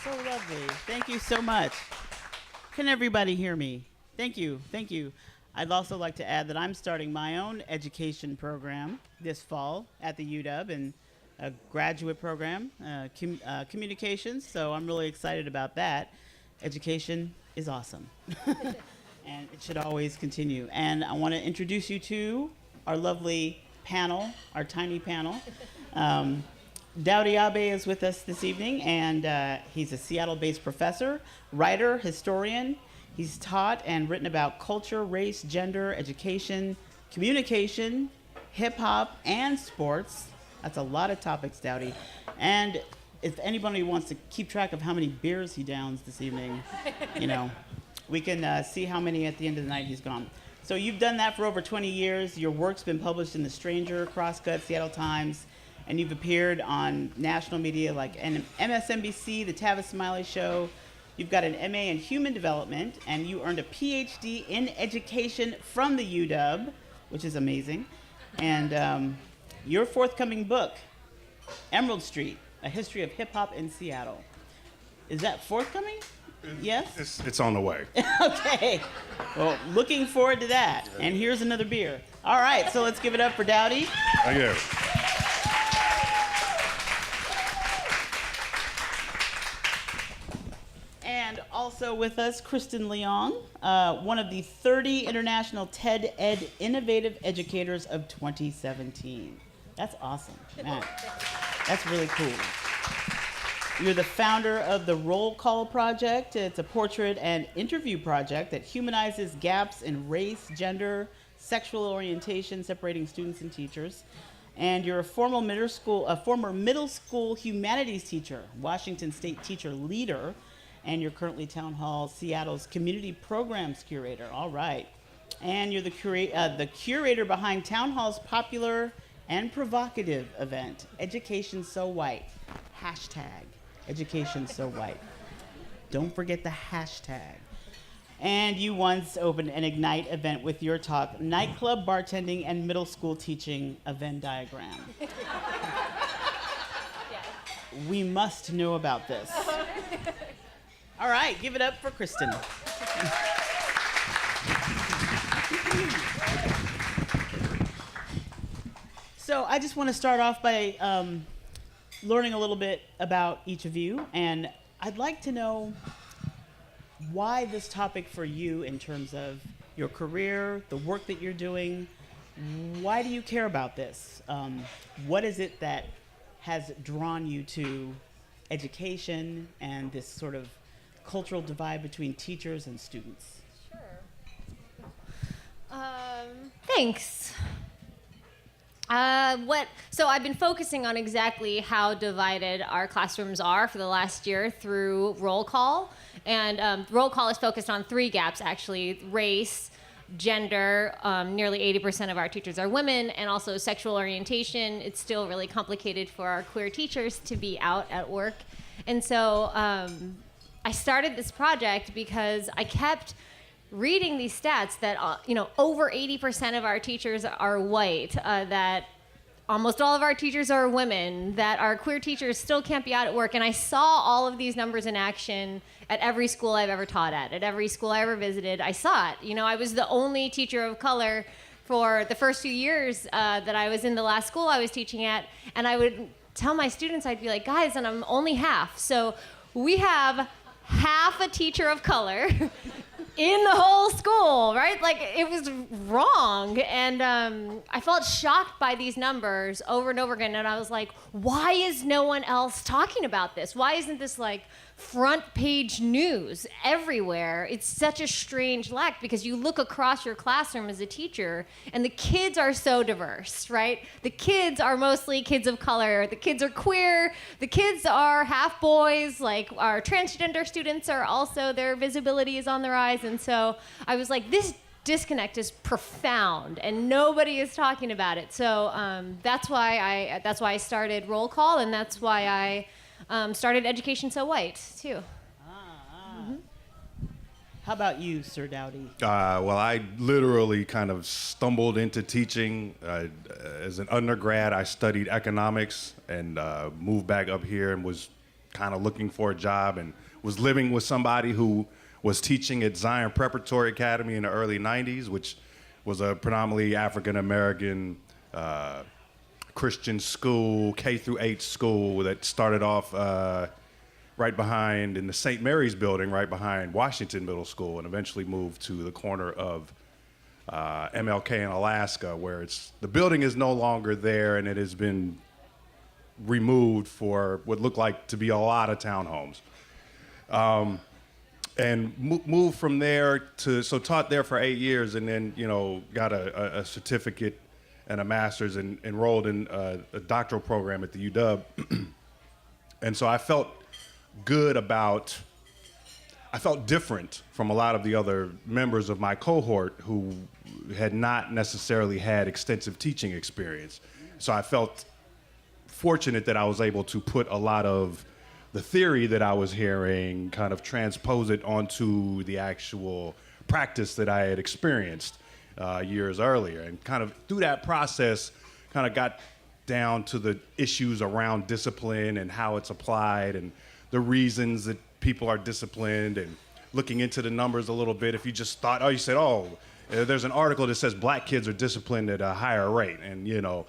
So lovely. Thank you so much. Can everybody hear me? Thank you. Thank you. I'd also like to add that I'm starting my own education program this fall at the UW, and a graduate program, communications. So I'm really excited about that. Education is awesome, and it should always continue. And I want to introduce you to our lovely panel, our tiny panel. Dowdy Abe is with us this evening, and he's a Seattle-based professor, writer, historian. He's taught and written about culture, race, gender, education, communication, hip-hop, and sports. That's a lot of topics, Dowdy. And if anybody wants to keep track of how many beers he downs this evening, we can see how many at the end of the night he's gone. So you've done that for over 20 years. Your work's been published in The Stranger, Crosscut, Seattle Times, and you've appeared on national media like MSNBC, The Tavis Smiley Show. You've got an MA in Human Development, and you earned a PhD in Education from the UW, which is amazing. And your forthcoming book, Emerald Street, A History of Hip Hop in Seattle. Is that forthcoming? Yes? It's on the way. Okay. Well, looking forward to that. And here's another beer. All right, so let's give it up for Dowdy. Thank you. And also with us, Kristen Leong, one of the 30 International TED Ed Innovative Educators of 2017. That's awesome, man. That's really cool. You're the founder of the Roll Call Project. It's a portrait and interview project that humanizes gaps in race, gender, sexual orientation, separating students and teachers. And you're a former middle school humanities teacher, Washington State teacher leader, and you're currently Town Hall Seattle's community programs curator. All right. And you're the curator behind Town Hall's popular and provocative event, Education So White. Hashtag Education So White. Don't forget the hashtag. And you once opened an Ignite event with your talk, Nightclub Bartending and Middle School Teaching, a Venn diagram. Yes. We must know about this. All right, give it up for Kristen. So I just want to start off by learning a little bit about each of you, and I'd like to know why this topic for you in terms of your career, the work that you're doing. Why do you care about this? What is it that has drawn you to education and this sort of cultural divide between teachers and students? Sure. Thanks. So I've been focusing on exactly how divided our classrooms are for the last year through Roll Call. And Roll Call is focused on 3 gaps, actually: race, gender, nearly 80% of our teachers are women, and also sexual orientation. It's still really complicated for our queer teachers to be out at work. And so I started this project because I kept reading these stats that over 80% of our teachers are white, that almost all of our teachers are women, that our queer teachers still can't be out at work. And I saw all of these numbers in action at every school I've ever taught at every school I ever visited. I saw it. I was the only teacher of color for the first few years that I was in the last school I was teaching at, and I would tell my students, I'd be like, guys, and I'm only half. So we have half a teacher of color in the whole school, right? Like, it was wrong. And I felt shocked by these numbers over and over again. And I was like, why is no one else talking about this? Why isn't this like front page news everywhere? It's such a strange lack, because you look across your classroom as a teacher and the kids are so diverse, right? The kids are mostly kids of color. The kids are queer. The kids are half boys. Like, our transgender students are also, their visibility is on the rise. And so I was like, this disconnect is profound and nobody is talking about it. So that's why I started Roll Call, and that's why I started Education So White, too. Mm-hmm. How about you, Sir Dowdy? Well, I literally kind of stumbled into teaching. As an undergrad, I studied economics and moved back up here and was kind of looking for a job and was living with somebody who was teaching at Zion Preparatory Academy in the early 90s, which was a predominantly African-American Christian school, K through 8 school that started off right behind, in the St. Mary's building, right behind Washington Middle School, and eventually moved to the corner of MLK in Alaska, where the building is no longer there, and it has been removed for what looked like to be a lot of townhomes. And moved from there so taught there for 8 years, and then, got a certificate and a master's, and enrolled in a doctoral program at the UW. And so I felt different from a lot of the other members of my cohort who had not necessarily had extensive teaching experience. So I felt fortunate that I was able to put a lot of the theory that I was hearing, kind of transpose it onto the actual practice that I had experienced years earlier. And kind of through that process, kind of got down to the issues around discipline and how it's applied and the reasons that people are disciplined, and looking into the numbers a little bit. If you just thought, you said, there's an article that says black kids are disciplined at a higher rate, and the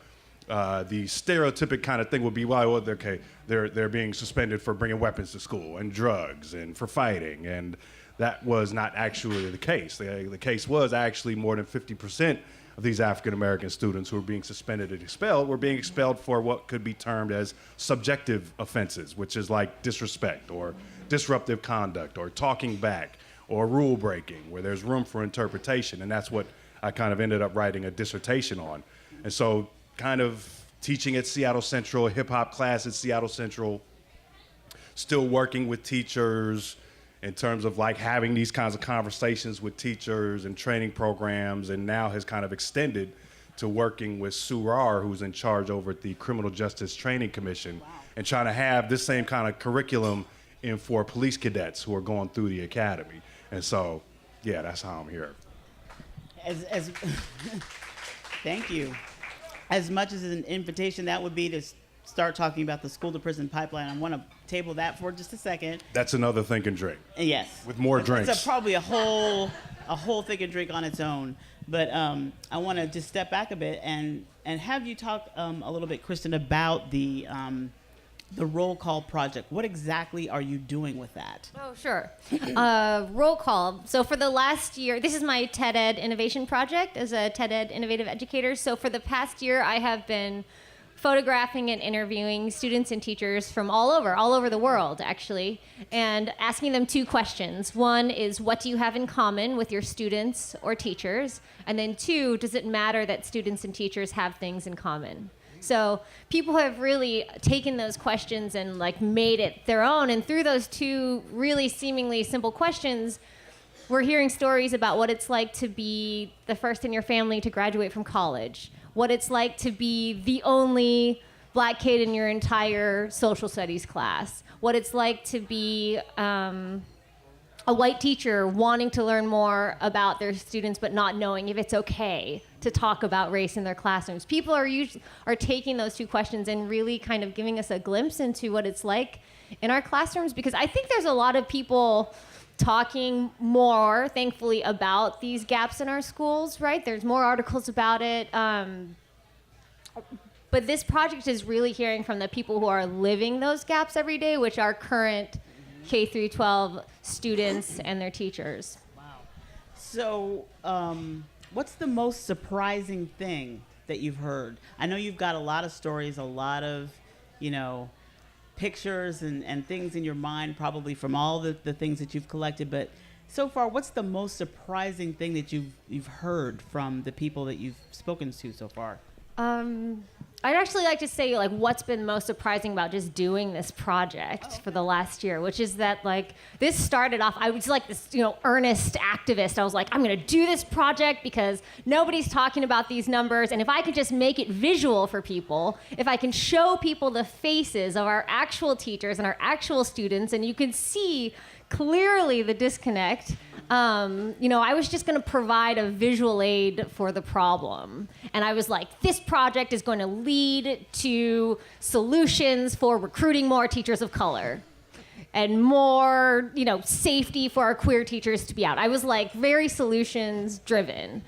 stereotypic kind of thing would be, okay, they're being suspended for bringing weapons to school and drugs and for fighting, and that was not actually the case. The case was actually more than 50% of these African American students who were being suspended and expelled were being expelled for what could be termed as subjective offenses, which is like disrespect or disruptive conduct or talking back or rule breaking, where there's room for interpretation. And that's what I kind of ended up writing a dissertation on. And so kind of teaching at Seattle Central, a hip hop class at Seattle Central, still working with teachers in terms of like having these kinds of conversations with teachers and training programs, and now has kind of extended to working with Sue Rahr, who's in charge over at the Criminal Justice Training Commission, and trying to have this same kind of curriculum for police cadets who are going through the academy. And so, yeah, that's how I'm here. As Thank you. As much as an invitation that would be to start talking about the school to prison pipeline, I want to table that for just a second. That's another think and drink. Yes. With more drinks. It's probably a whole think and drink on its own. But I want to just step back a bit and have you talk a little bit, Kristen, about the roll call project. What exactly are you doing with that? Oh, sure. Roll call. So for the last year, this is my TED Ed innovation project as a TED Ed innovative educator. So for the past year, I have been photographing and interviewing students and teachers from all over the world, actually, and asking them 2 questions. One is, what do you have in common with your students or teachers? And then 2, does it matter that students and teachers have things in common? So people have really taken those questions and like made it their own. And through those 2 really seemingly simple questions, we're hearing stories about what it's like to be the first in your family to graduate from college, what it's like to be the only black kid in your entire social studies class, what it's like to be a white teacher wanting to learn more about their students but not knowing if it's okay to talk about race in their classrooms. People are taking those 2 questions and really kind of giving us a glimpse into what it's like in our classrooms, because I think there's a lot of people talking more, thankfully, about these gaps in our schools, right? There's more articles about it. But this project is really hearing from the people who are living those gaps every day, which are current K through 12 students and their teachers. Wow. So what's the most surprising thing that you've heard? I know you've got a lot of stories, a lot of, pictures and things in your mind, probably from all the things that you've collected. But so far, what's the most surprising thing that you've heard from the people that you've spoken to so far? I'd actually like to say like what's been most surprising about just doing this project for the last year, which is that like this started off, I was like this, earnest activist. I was like, I'm gonna do this project because nobody's talking about these numbers, and if I could just make it visual for people, if I can show people the faces of our actual teachers and our actual students, and you can see clearly the disconnect. I was just going to provide a visual aid for the problem. And I was like, this project is going to lead to solutions for recruiting more teachers of color. and more, safety for our queer teachers to be out. I was like very solutions driven.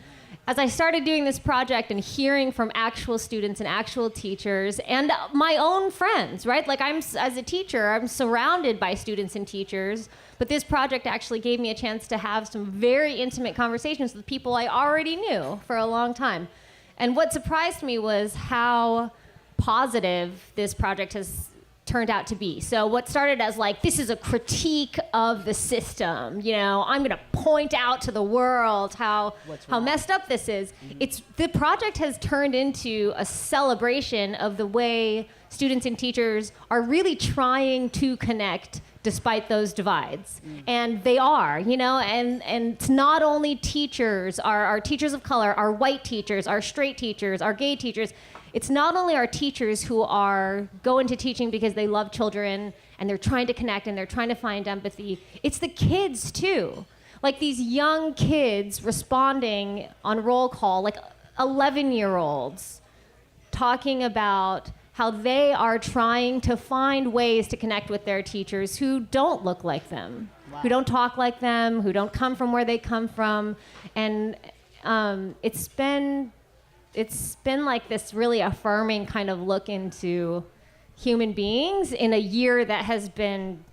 As I started doing this project and hearing from actual students and actual teachers and my own friends, right? Like as a teacher, I'm surrounded by students and teachers, but this project actually gave me a chance to have some very intimate conversations with people I already knew for a long time. And what surprised me was how positive this project has turned out to be. So what started as like, this is a critique of the system, I'm gonna point out to the world how messed up this is. The project has turned into a celebration of the way students and teachers are really trying to connect despite those divides. And they are, and it's not only teachers, our teachers of color, our white teachers, our straight teachers, our gay teachers. It's not only our teachers who are going to teaching because they love children and they're trying to connect and they're trying to find empathy. It's the kids too. Like these young kids responding on roll call, like 11-year-olds, talking about how they are trying to find ways to connect with their teachers who don't look like them, who don't talk like them, who don't come from where they come from. And it's been like this really affirming kind of look into human beings in a year that has been,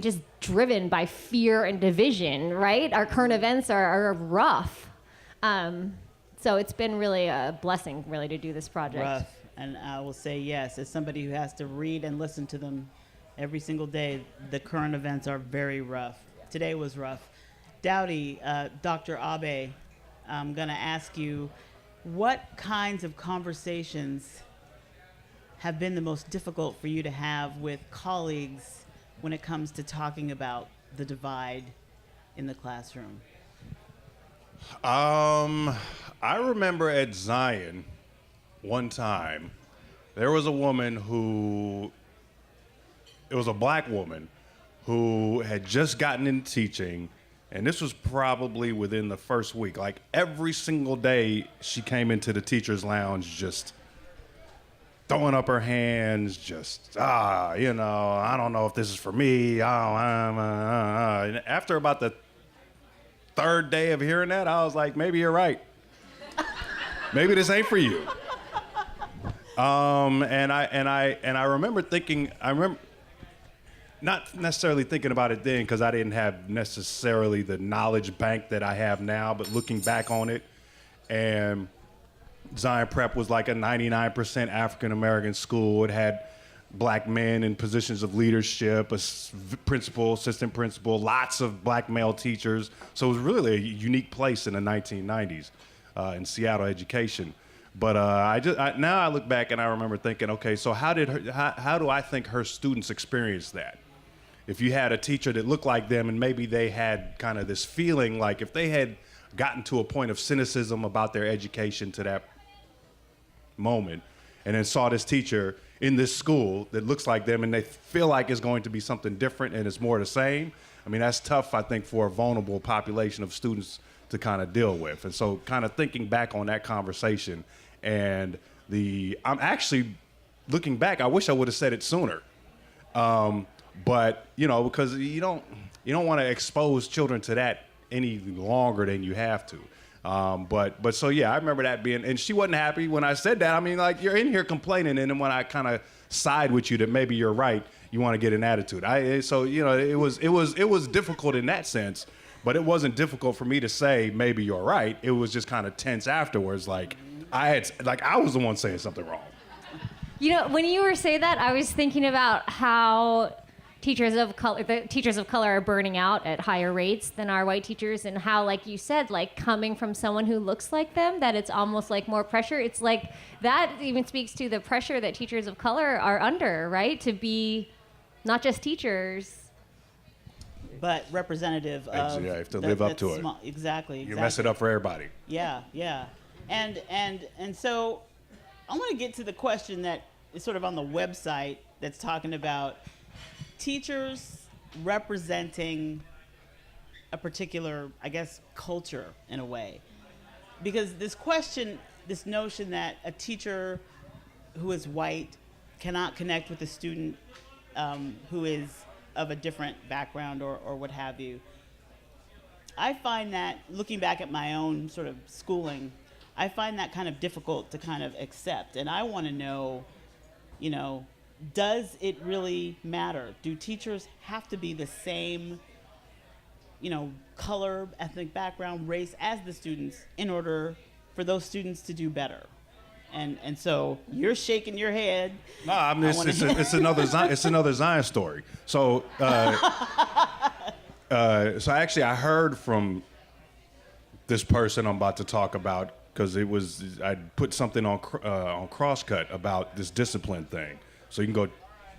just driven by fear and division, right? Our current events are rough. So it's been really a blessing, really, to do this project. Rough. And I will say yes, as somebody who has to read and listen to them every single day, the current events are very rough. Today was rough. Dowdy, Dr. Abe, I'm going to ask you, what kinds of conversations have been the most difficult for you to have with colleagues when it comes to talking about the divide in the classroom? I remember at Zion one time, there was a woman it was a black woman who had just gotten into teaching. And this was probably within the first week. Like every single day she came into the teacher's lounge just throwing up her hands, just, I don't know if this is for me. And after about the third day of hearing that, I was like, maybe you're right. Maybe this ain't for you. And I remember thinking, not necessarily thinking about it then because I didn't have necessarily the knowledge bank that I have now, but looking back on it, and Zion Prep was like a 99% African-American school. It had black men in positions of leadership, a principal, assistant principal, lots of black male teachers. So it was really a unique place in the 1990s in Seattle education. But now I look back and I remember thinking, okay, so how do I think her students experienced that? If you had a teacher that looked like them and maybe they had kind of this feeling like if they had gotten to a point of cynicism about their education to that moment and then saw this teacher in this school that looks like them and they feel like it's going to be something different and it's more the same, that's tough, I think, for a vulnerable population of students to kind of deal with. And so kind of thinking back on that conversation and I'm actually looking back, I wish I would have said it sooner. But because you don't want to expose children to that any longer than you have to. But so yeah, I remember that being, and she wasn't happy when I said that. You're in here complaining, and then when I kind of side with you that maybe you're right, you want to get an attitude. It was difficult in that sense, but it wasn't difficult for me to say maybe you're right. It was just kind of tense afterwards, like I was the one saying something wrong. When you were saying that, I was thinking about how the teachers of color are burning out at higher rates than our white teachers, and how, like you said, like coming from someone who looks like them, that it's almost like more pressure. It's like that even speaks to the pressure that teachers of color are under, right? To be not just teachers, but representative of. Yeah, you have to live up to it. Exactly. You mess it up for everybody. Yeah. And so I want to get to the question that is sort of on the website that's talking about teachers representing a particular, I guess, culture in a way. Because this notion that a teacher who is white cannot connect with a student who is of a different background or what have you. I find that, looking back at my own sort of schooling, I find that kind of difficult to kind of accept. And I want to know, does it really matter? Do teachers have to be the same, color, ethnic background, race as the students in order for those students to do better? And so you're shaking your head. No, I mean, it's another Zion story. So, so actually, I heard from this person I'm about to talk about, because I put something on Crosscut about this discipline thing. So you can go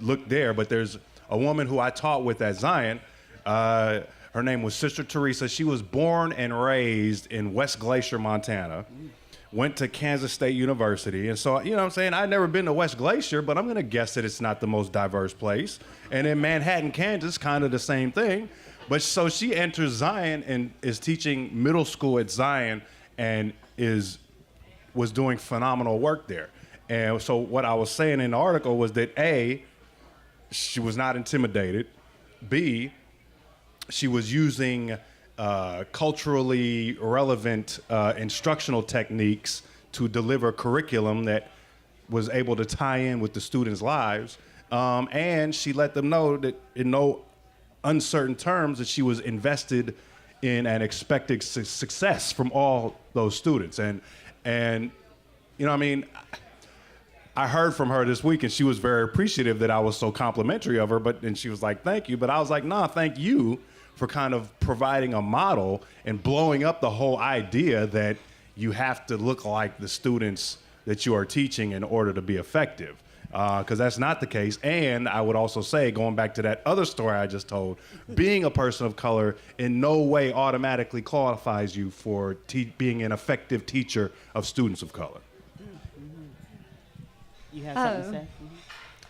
look there. But there's a woman who I taught with at Zion. Her name was Sister Teresa. She was born and raised in West Glacier, Montana. Went to Kansas State University. And so, what I'm saying? I'd never been to West Glacier, but I'm going to guess that it's not the most diverse place. And in Manhattan, Kansas, kind of the same thing. But so she enters Zion and is teaching middle school at Zion and was doing phenomenal work there. And so what I was saying in the article was that A, she was not intimidated. B, she was using culturally relevant instructional techniques to deliver curriculum that was able to tie in with the students' lives. And she let them know that in no uncertain terms that she was invested in and expected success from all those students. And I heard from her this week, and she was very appreciative that I was so complimentary of her, and she was like, thank you. But I was like, nah, thank you for kind of providing a model and blowing up the whole idea that you have to look like the students that you are teaching in order to be effective. Because that's not the case. And I would also say, going back to that other story I just told, being a person of color in no way automatically qualifies you for being an effective teacher of students of color. You have something to say?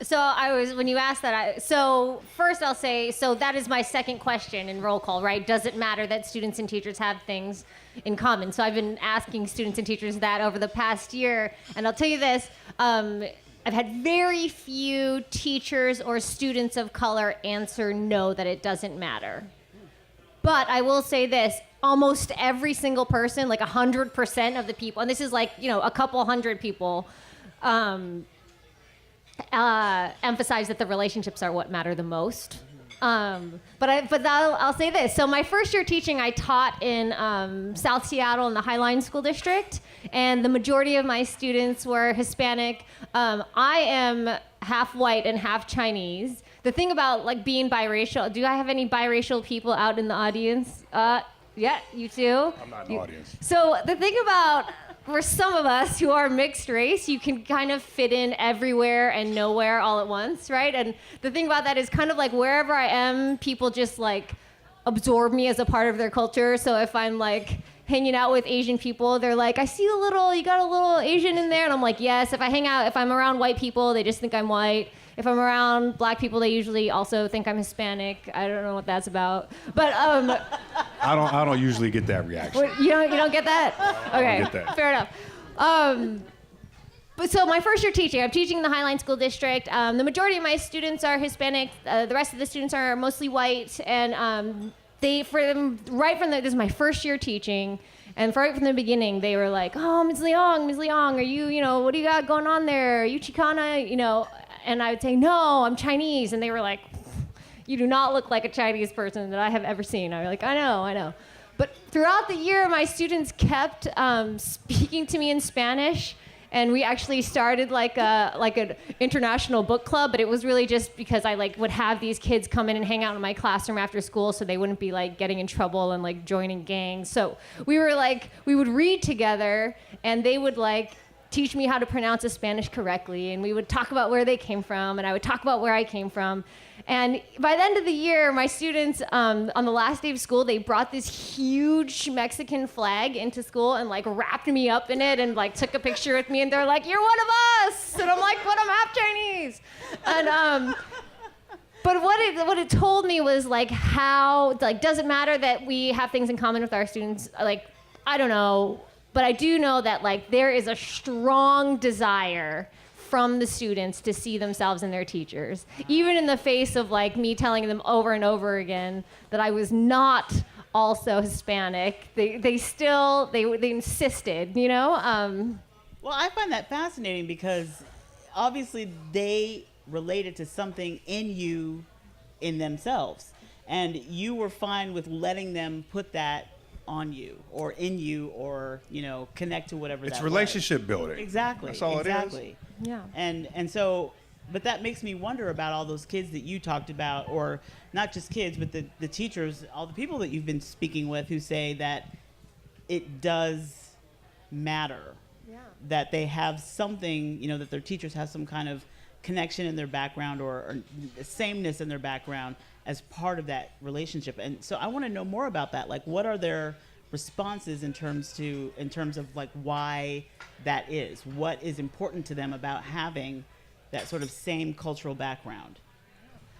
So when you asked that, so first I'll say, so that is my second question in roll call, right? Does it matter that students and teachers have things in common? So I've been asking students and teachers that over the past year, and I'll tell you this, I've had very few teachers or students of color answer no, that it doesn't matter. But I will say this, almost every single person, like 100% of the people, and this is like, a couple hundred people, emphasize that the relationships are what matter the most. But I'll say this. So my first year teaching, I taught in South Seattle in the Highline School District, and the majority of my students were Hispanic. I am half white and half Chinese. The thing about like being biracial, do I have any biracial people out in the audience? Yeah, you too? I'm not in the audience. So the thing about, for some of us who are mixed race, you can kind of fit in everywhere and nowhere all at once, right? And the thing about that is kind of like wherever I am, people just like absorb me as a part of their culture. So if I'm like hanging out with Asian people, they're like, you got a little Asian in there? And I'm like, yes. If I'm around white people, they just think I'm white. If I'm around black people, they usually also think I'm Hispanic. I don't know what that's about. But I don't usually get that reaction. You don't get that? Okay, I don't get that. Fair enough. But so my first year teaching, I'm teaching in the Highline School District. The majority of my students are Hispanic. The rest of the students are mostly white. And this is my first year teaching. And right from the beginning, they were like, oh, Ms. Leong, are you, what do you got going on there? Are you Chicana? And I would say, no, I'm Chinese. And they were like, you do not look like a Chinese person that I have ever seen. I was like, I know. But throughout the year, my students kept speaking to me in Spanish. And we actually started like an international book club, but it was really just because I would have these kids come in and hang out in my classroom after school so they wouldn't be getting in trouble and joining gangs. So we would read together, and they would teach me how to pronounce a Spanish correctly, and we would talk about where they came from, and I would talk about where I came from. And by the end of the year, my students, on the last day of school, they brought this huge Mexican flag into school and wrapped me up in it and took a picture with me, and they're like, "You're one of us!" And I'm like, "But I'm half Chinese." And but what it told me was how does it matter that we have things in common with our students? I don't know. But I do know that there is a strong desire from the students to see themselves in their teachers. Even in the face of like me telling them over and over again that I was not also Hispanic, they still insisted, you know? Well, I find that fascinating because obviously they related to something in you in themselves. And you were fine with letting them put that on you or in you or, you know, connect to whatever It's that relationship was. building. Exactly. That's all exactly. it is. Yeah. And so, but that makes me wonder about all those kids that you talked about, or not just kids, but the teachers, all the people that you've been speaking with who say that it does matter. Yeah. That they have something, you know, that their teachers have some kind of connection in their background or sameness in their background as part of that relationship. And so I want to know more about that. Like, what are their responses in terms of like why that is? What is important to them about having that sort of same cultural background?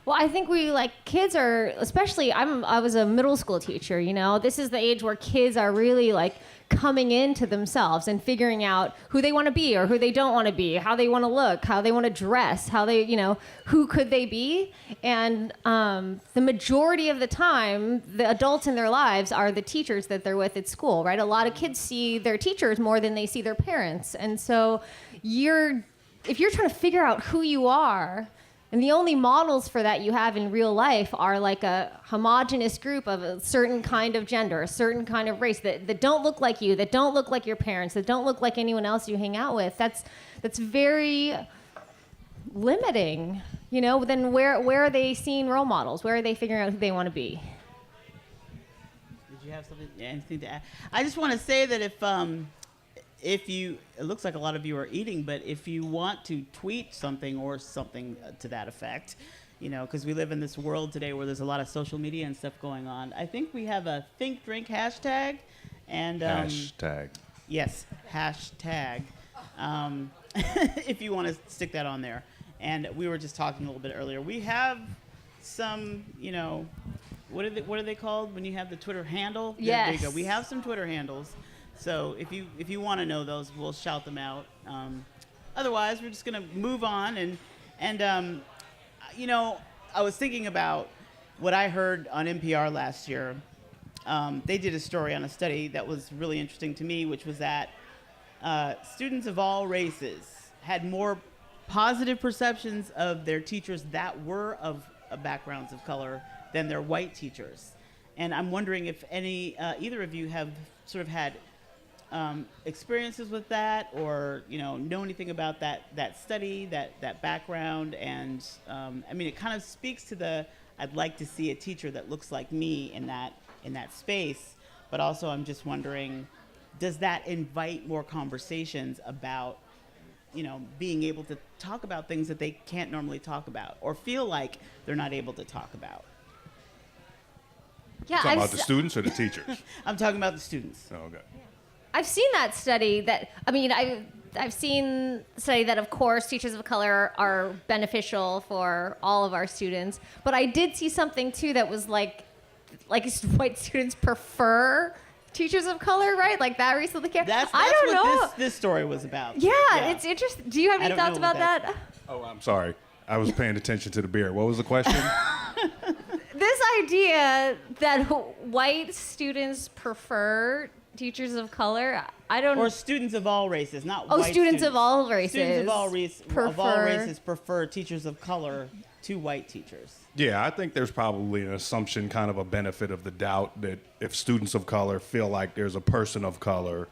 Well, I think we like kids are, especially I was a middle school teacher, you know. This is the age where kids are really like coming into themselves and figuring out who they want to be or who they don't want to be, how they want to look, how they want to dress, how they, you know, who could they be? And the majority of the time, the adults in their lives are the teachers that they're with at school, right? A lot of kids see their teachers more than they see their parents. And so if you're trying to figure out who you are, and the only models for that you have in real life are like a homogenous group of a certain kind of gender, a certain kind of race that don't look like you, that don't look like your parents, that don't look like anyone else you hang out with. That's very limiting, you know. Then where are they seeing role models? Where are they figuring out who they want to be? Did you have anything to add? I just want to say that if you, it looks like a lot of you are eating, but if you want to tweet something or something to that effect, you know, because we live in this world today where there's a lot of social media and stuff going on. I think we have a Think Drink hashtag. And Hashtag. Yes, hashtag. If you want to stick that on there. And we were just talking a little bit earlier. We have some, you know, what are they called when you have the Twitter handle? Yes. There you go. We have some Twitter handles. So if you want to know those, we'll shout them out. Otherwise, we're just going to move on. And you know, I was thinking about what I heard on NPR last year. They did a story on a study that was really interesting to me, which was that students of all races had more positive perceptions of their teachers that were of backgrounds of color than their white teachers. And I'm wondering if either of you have sort of had experiences with that, or you know anything about that study, that background. And I mean, it kind of speaks to I'd like to see a teacher that looks like me in that space. But also, I'm just wondering, does that invite more conversations about, you know, being able to talk about things that they can't normally talk about or feel like they're not able to talk about? Yeah, Talking about the students or the teachers? I'm talking about the students. Oh, okay. I've seen that study that, I mean, I've seen the study that, of course, teachers of color are beneficial for all of our students. But I did see something, too, that was like white students prefer teachers of color, right? Like that recently came. That's I don't know. what this story was about. Yeah, it's interesting. Do you have I any don't thoughts know about what that? Oh, I'm sorry. I was paying attention to the beer. What was the question? This idea that white students prefer teachers of color, I don't. Or students of all races, not Oh, white students of all races. Students of all prefer- races prefer teachers of color to white teachers. Yeah, I think there's probably an assumption, kind of a benefit of the doubt, that if students of color feel like there's a person of color,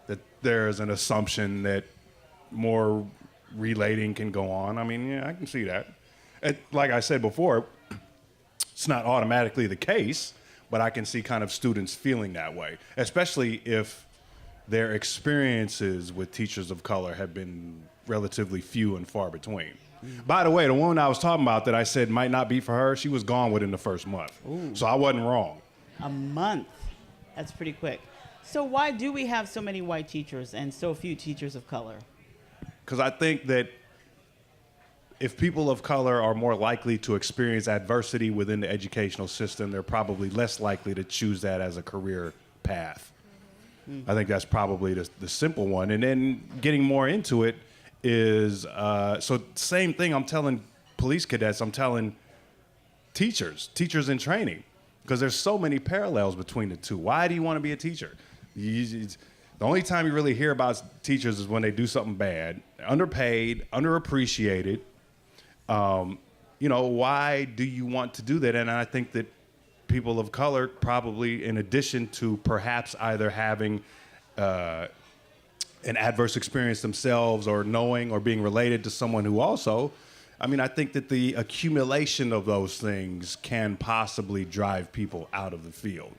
that there's an assumption that more relating can go on. I mean, yeah, I can see that. Like I said before, it's not automatically the case, but I can see kind of students feeling that way, especially if their experiences with teachers of color have been relatively few and far between. By the way, the woman I was talking about that I said might not be for her, she was gone within the first month. Ooh. So I wasn't wrong. A month. That's pretty quick. So why do we have so many white teachers and so few teachers of color? Because I think that if people of color are more likely to experience adversity within the educational system, they're probably less likely to choose that as a career path. I think that's probably the simple one. And then getting more into it, is, so same thing I'm telling police cadets, I'm telling teachers in training, because there's so many parallels between the two. Why do you want to be a teacher? The only time you really hear about teachers is when they do something bad, underpaid, underappreciated. Why do you want to do that? And I think that people of color probably, in addition to perhaps either having an adverse experience themselves or knowing or being related to someone who also, I think that the accumulation of those things can possibly drive people out of the field.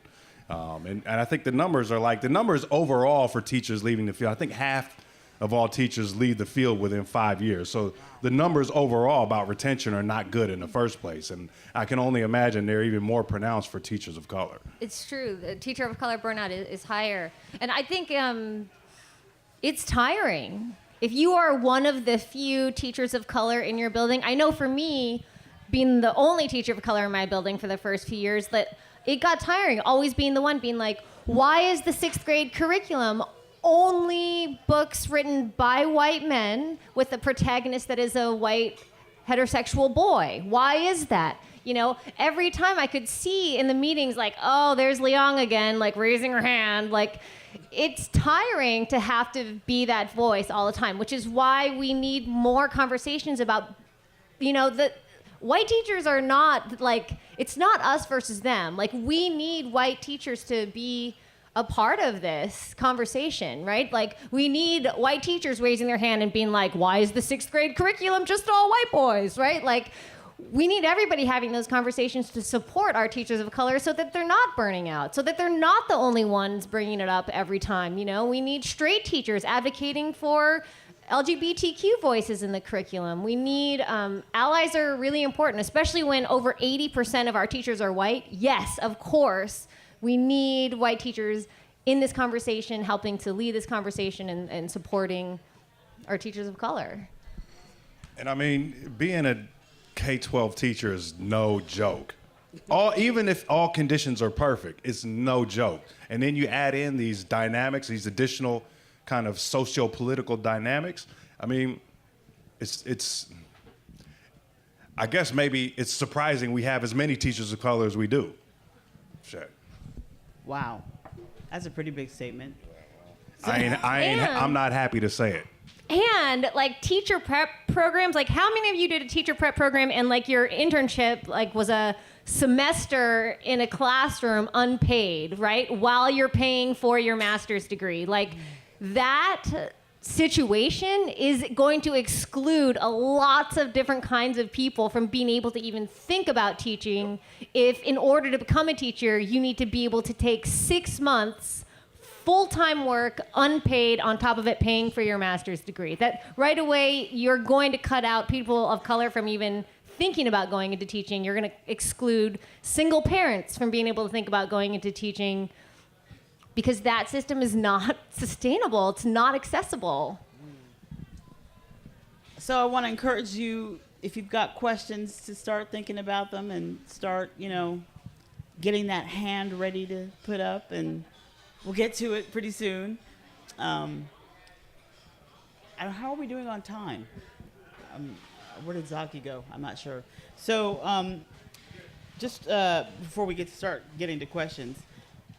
And I think the numbers overall for teachers leaving the field, I think half of all teachers leave the field within 5 years. So the numbers overall about retention are not good in the first place. And I can only imagine they're even more pronounced for teachers of color. It's true. The teacher of color burnout is higher. And I think it's tiring. If you are one of the few teachers of color in your building, I know for me, being the only teacher of color in my building for the first few years, that it got tiring, always being the one being like, why is the 6th grade curriculum only books written by white men with a protagonist that is a white heterosexual boy? Why is that? Every time I could see in the meetings, like, oh, there's Leong again, like raising her hand. Like, it's tiring to have to be that voice all the time, which is why we need more conversations about, the white teachers are not like, it's not us versus them. Like, we need white teachers to be a part of this conversation, right? Like, we need white teachers raising their hand and being like, why is the 6th grade curriculum just all white boys, right? Like, we need everybody having those conversations to support our teachers of color so that they're not burning out, so that they're not the only ones bringing it up every time. We need straight teachers advocating for LGBTQ voices in the curriculum. We need, allies are really important, especially when over 80% of our teachers are white. Yes, of course, we need white teachers in this conversation, helping to lead this conversation and supporting our teachers of color. And being a K-12 teacher is no joke. Even if all conditions are perfect, it's no joke. And then you add in these dynamics, these additional kind of socio-political dynamics. It's I guess maybe it's surprising we have as many teachers of color as we do. Shit. Wow. That's a pretty big statement. I'm not happy to say it. And like teacher prep programs, like how many of you did a teacher prep program and like your internship like was a semester in a classroom unpaid, right? While you're paying for your master's degree. Like that situation is going to exclude lots of different kinds of people from being able to even think about teaching if in order to become a teacher, you need to be able to take 6 months full-time work, unpaid, on top of it paying for your master's degree. That right away, you're going to cut out people of color from even thinking about going into teaching. You're going to exclude single parents from being able to think about going into teaching because that system is not sustainable. It's not accessible. So I want to encourage you, if you've got questions, to start thinking about them and start, getting that hand ready to put up, and we'll get to it pretty soon. And how are we doing on time? Where did Zaki go? I'm not sure. So just before we get to start getting to questions,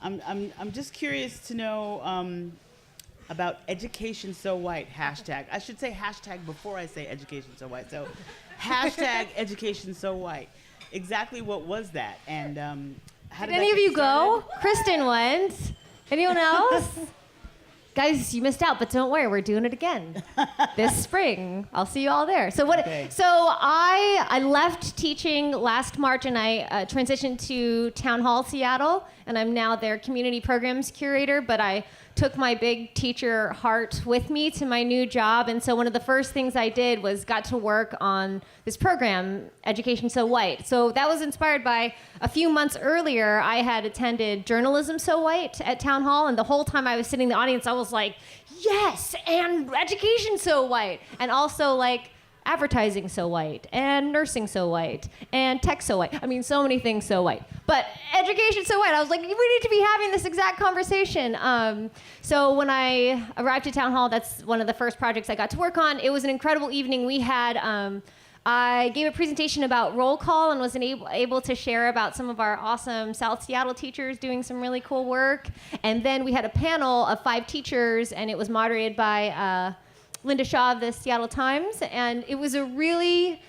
I'm just curious to know about Education So White hashtag. I should say hashtag before I say Education So White. So hashtag Education So White. Exactly what was that? And how did any of you go? Kristen went. Anyone else? Guys, you missed out, but don't worry, we're doing it again this spring. I'll see you all there. So Okay. So I left teaching last March, and I transitioned to Town Hall Seattle, and I'm now their community programs curator. But I took my big teacher heart with me to my new job, and so one of the first things I did was got to work on this program, Education So White. So that was inspired by a few months earlier, I had attended Journalism So White at Town Hall, and the whole time I was sitting in the audience, I was like, yes, and Education So White. And also, like, advertising so white, and nursing so white, and tech so white. I mean, so many things so white. But education so white. I was like, we need to be having this exact conversation. So when I arrived at Town Hall, that's one of the first projects I got to work on. It was an incredible evening. We had, I gave a presentation about roll call and was able to share about some of our awesome South Seattle teachers doing some really cool work. And then we had a panel of 5 teachers, and it was moderated by Linda Shaw of the Seattle Times, and it was a really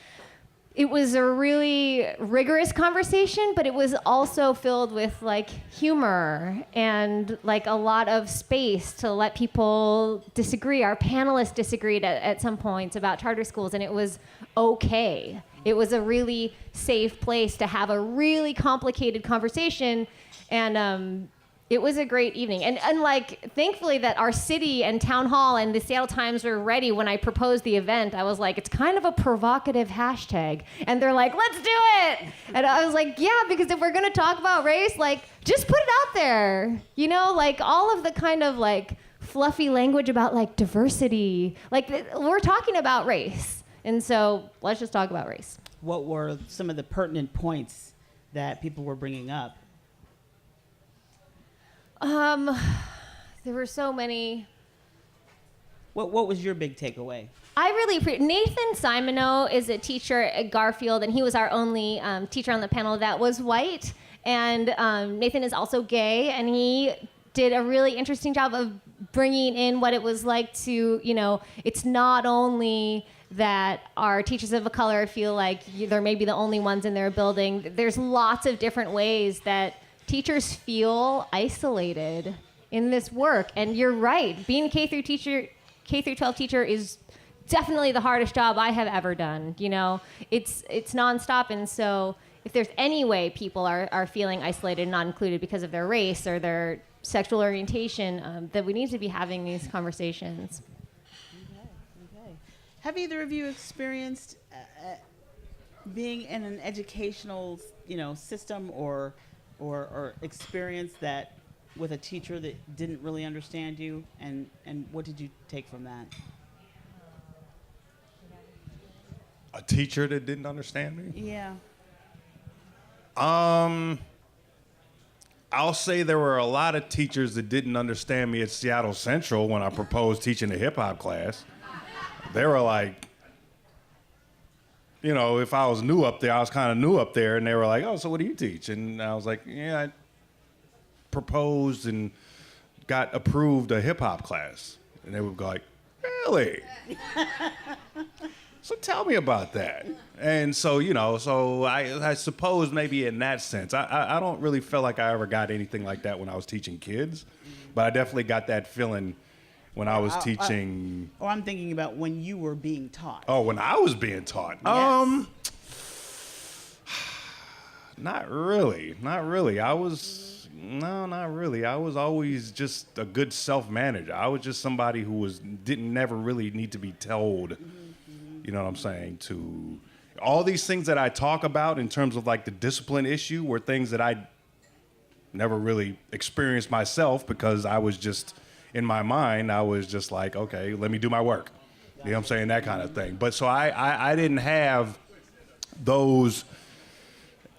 rigorous conversation, but it was also filled with like humor and like a lot of space to let people disagree. Our panelists disagreed at some points about charter schools, and it was okay. It was a really safe place to have a really complicated conversation, and it was a great evening. And like, thankfully that our city and Town Hall and the Seattle Times were ready when I proposed the event. I was like, it's kind of a provocative hashtag. And they're like, let's do it. And I was like, yeah, because if we're gonna talk about race, like, just put it out there. You know, like all of the kind of like fluffy language about like diversity, like we're talking about race. And so let's just talk about race. What were some of the pertinent points that people were bringing up? There were so many. What was your big takeaway? I really appreciate Nathan Simoneau is a teacher at Garfield, and he was our only teacher on the panel that was white. And Nathan is also gay, and he did a really interesting job of bringing in what it was like to, you know, it's not only that our teachers of color feel like they're maybe the only ones in their building. There's lots of different ways that teachers feel isolated in this work. And you're right, being a K through 12 teacher is definitely the hardest job I have ever done. You know, it's nonstop. And so if there's any way people are feeling isolated and not included because of their race or their sexual orientation, that we need to be having these conversations. Okay. Have either of you experienced being in an educational, system or experience that with a teacher that didn't really understand you, and what did you take from that? A teacher that didn't understand me? Yeah. I'll say there were a lot of teachers that didn't understand me at Seattle Central when I proposed teaching a hip hop class. They were like, if I was new up there, I was kind of new up there, and they were like, oh, so what do you teach? And I was like, yeah, I proposed and got approved a hip hop class. And they would go like, really? So tell me about that. And so, so I suppose maybe in that sense, I don't really feel like I ever got anything like that when I was teaching kids, but I definitely got that feeling when I was teaching. Or I'm thinking about when you were being taught. Oh, when I was being taught. Yes. Not really. Not really. Not really. I was always just a good self-manager. I was just somebody who didn't never really need to be told, you know what I'm saying, to all these things that I talk about in terms of like the discipline issue were things that I never really experienced myself because I was just, in my mind, I was just like, okay, let me do my work. You know what I'm saying? That kind of thing. But so I didn't have those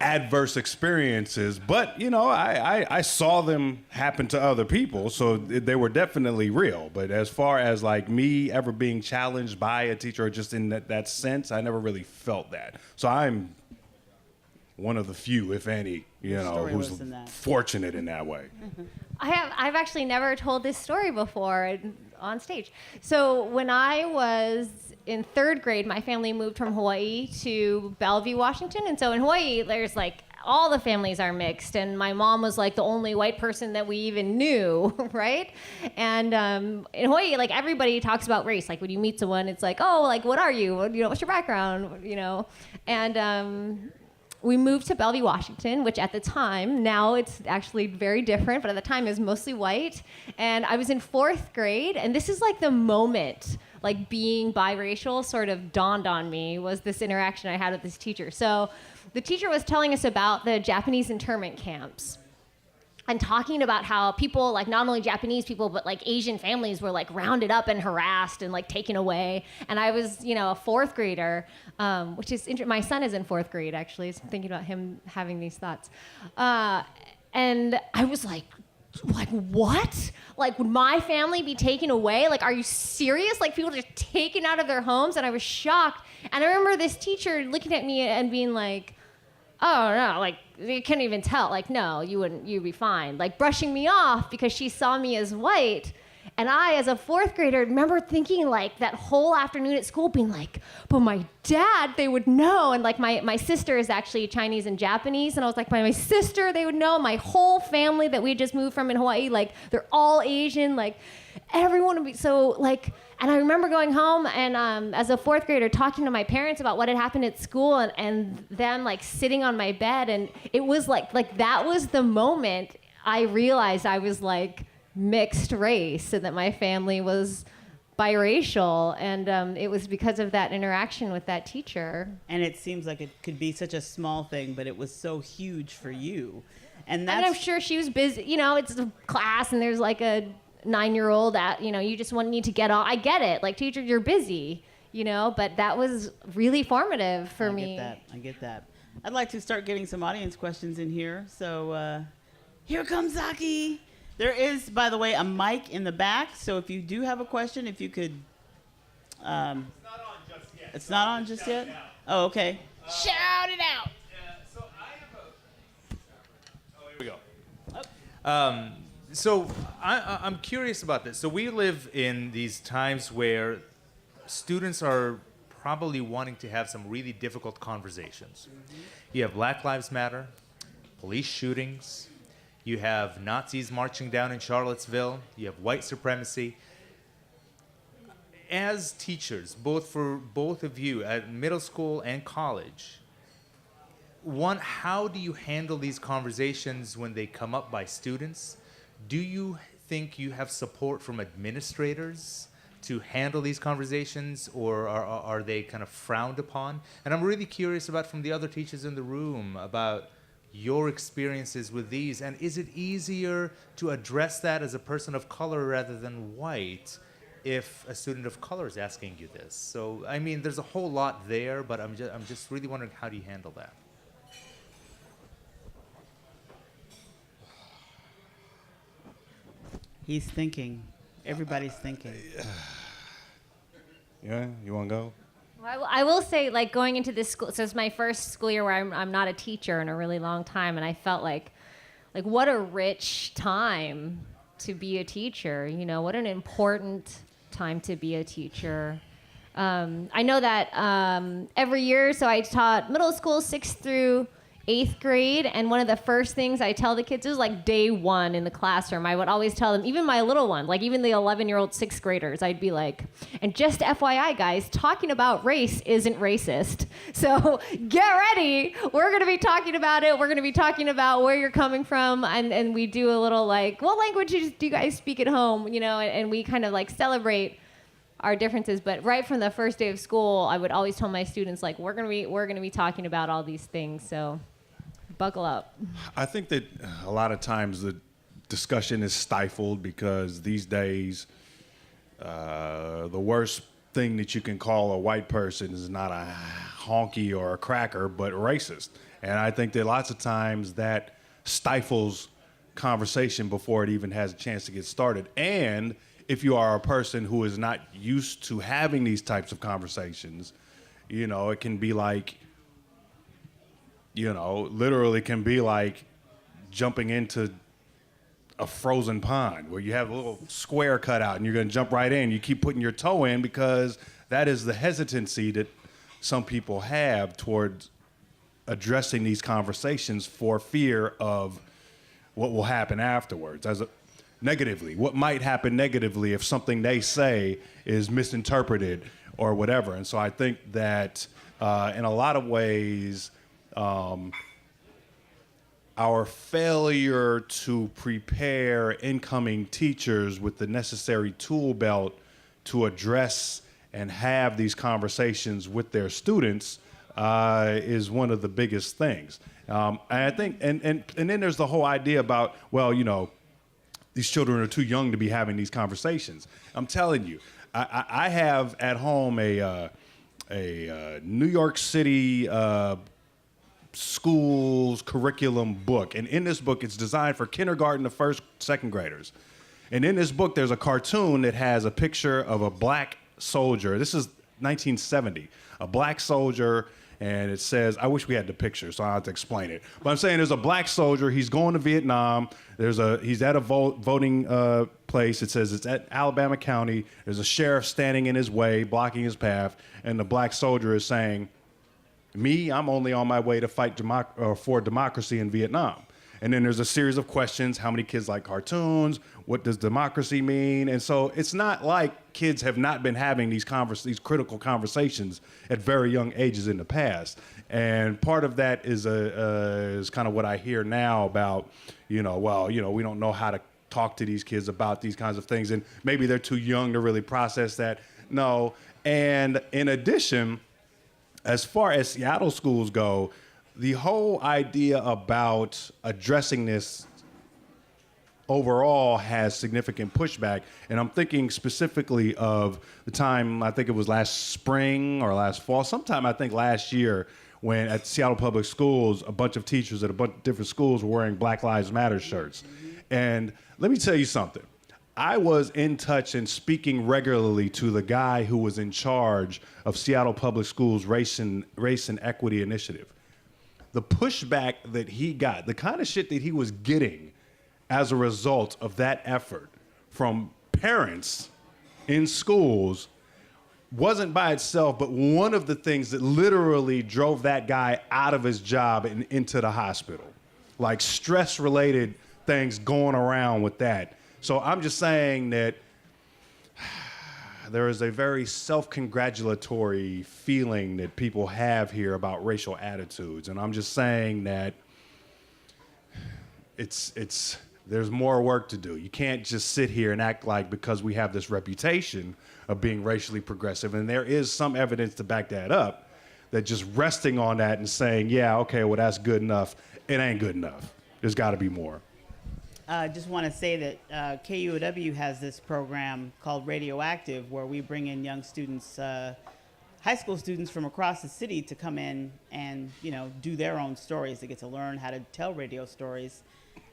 adverse experiences, but I saw them happen to other people, so they were definitely real. But as far as like me ever being challenged by a teacher or just in that sense, I never really felt that. So I'm one of the few, if any, who's fortunate in that way. I've actually never told this story before on stage. So when I was in 3rd grade, my family moved from Hawaii to Bellevue, Washington. And so in Hawaii, there's like, all the families are mixed. And my mom was like the only white person that we even knew, right? And in Hawaii, like everybody talks about race. Like when you meet someone, it's like, oh, like what are you? What's your background? And we moved to Bellevue, Washington, which at the time, now it's actually very different, but at the time it was mostly white. And I was in 4th grade, and this is like the moment, like being biracial sort of dawned on me, was this interaction I had with this teacher. So the teacher was telling us about the Japanese internment camps. and talking about how people, like not only Japanese people, but like Asian families were like rounded up and harassed and like taken away. And I was, a fourth grader, which is my son is in fourth grade actually. So I'm thinking about him having these thoughts, and I was like, what? Like, would my family be taken away? Like, are you serious? Like, people just taken out of their homes? And I was shocked. And I remember this teacher looking at me and being like, oh, no, like, you couldn't even tell. Like, no, you'd be fine. Like, brushing me off because she saw me as white. And I, as a fourth grader, remember thinking, like, that whole afternoon at school being like, but my dad, they would know. And, like, my sister is actually Chinese and Japanese. And I was like, my sister, they would know. My whole family that we just moved from in Hawaii, like, they're all Asian. Like, everyone would be so, like... And I remember going home and as a fourth grader talking to my parents about what had happened at school and them like sitting on my bed. And it was like that was the moment I realized I was like mixed race and that my family was biracial. And it was because of that interaction with that teacher. And it seems like it could be such a small thing, but it was so huge for you. And I'm sure she was busy. It's a class and there's like a 9-year-old at, you just need to get off. I get it. Like, teacher, you're busy, but that was really formative for me. I get that. I'd like to start getting some audience questions in here. So here comes Zaki. There is, by the way, a mic in the back. So if you do have a question, if you could. It's not on just yet. It's not on just yet? Oh, okay. Shout it out. So I have here we go. So I'm curious about this. So we live in these times where students are probably wanting to have some really difficult conversations. Mm-hmm. You have Black Lives Matter, police shootings, you have Nazis marching down in Charlottesville, you have white supremacy. As teachers, for both of you at middle school and college, one, how do you handle these conversations when they come up by students? Do you think you have support from administrators to handle these conversations, or are they kind of frowned upon? And I'm really curious about from the other teachers in the room about your experiences with these. And is it easier to address that as a person of color rather than white if a student of color is asking you this? So, I mean, there's a whole lot there, but I'm just really wondering, how do you handle that? He's thinking. Everybody's thinking. Yeah, you want to go? Well, I will say, like, going into this school, so it's my first school year where I'm not a teacher in a really long time, and I felt like what a rich time to be a teacher. What an important time to be a teacher. I know that every year, so I taught middle school 6th through 8th grade, and one of the first things I tell the kids, it was like day one in the classroom, I would always tell them, even my little one, like even the 11-year-old 6th graders, I'd be like, and just FYI guys, talking about race isn't racist. So get ready. We're going to be talking about it. We're going to be talking about where you're coming from. And we do a little like, what languages do you guys speak at home? And we kind of like celebrate our differences. But right from the first day of school, I would always tell my students, like, we're going to be talking about all these things. So buckle up. I think that a lot of times the discussion is stifled because these days the worst thing that you can call a white person is not a honky or a cracker, but racist. And I think that lots of times that stifles conversation before it even has a chance to get started. And if you are a person who is not used to having these types of conversations, it can be like, literally can be like jumping into a frozen pond where you have a little square cut out and you're going to jump right in. You keep putting your toe in because that is the hesitancy that some people have towards addressing these conversations for fear of what will happen afterwards. Negatively, what might happen negatively if something they say is misinterpreted or whatever. And so I think that in a lot of ways, our failure to prepare incoming teachers with the necessary tool belt to address and have these conversations with their students is one of the biggest things. And I think, and then there's the whole idea about, well, you know, these children are too young to be having these conversations. I'm telling you, I have at home a New York City schools curriculum book. And in this book, it's designed for kindergarten to first, second graders. And in this book, there's a cartoon that has a picture of a black soldier. This is 1970, a black soldier. And it says, I wish we had the picture, so I don't have to explain it. But I'm saying there's a black soldier. He's going to Vietnam. He's at a voting place. It says it's at Alabama County. There's a sheriff standing in his way, blocking his path. And the black soldier is saying, me, I'm only on my way to fight for democracy in Vietnam. And then there's a series of questions. How many kids like cartoons? What does democracy mean? And so it's not like kids have not been having these critical conversations at very young ages in the past. And part of that is kind of what I hear now about, you know, well, you know, we don't know how to talk to these kids about these kinds of things. And maybe they're too young to really process that. No. And in addition, as far as Seattle schools go, the whole idea about addressing this overall has significant pushback. And I'm thinking specifically of the time, I think it was last spring or last fall, sometime I think last year, when at Seattle Public Schools, a bunch of teachers at a bunch of different schools were wearing Black Lives Matter shirts. And let me tell you something. I was in touch and speaking regularly to the guy who was in charge of Seattle Public Schools' Race and Equity Initiative. The pushback that he got, the kind of shit that he was getting as a result of that effort from parents in schools wasn't by itself, but one of the things that literally drove that guy out of his job and into the hospital. Like stress-related things going around with that. So I'm just saying that there is a very self-congratulatory feeling that people have here about racial attitudes. And I'm just saying that there's more work to do. You can't just sit here and act like because we have this reputation of being racially progressive, and there is some evidence to back that up, that just resting on that and saying, yeah, okay, well, that's good enough, it ain't good enough. There's got to be more. I just want to say that KUOW has this program called Radioactive, where we bring in young students, high school students from across the city, to come in and, you know, do their own stories. They get to learn how to tell radio stories.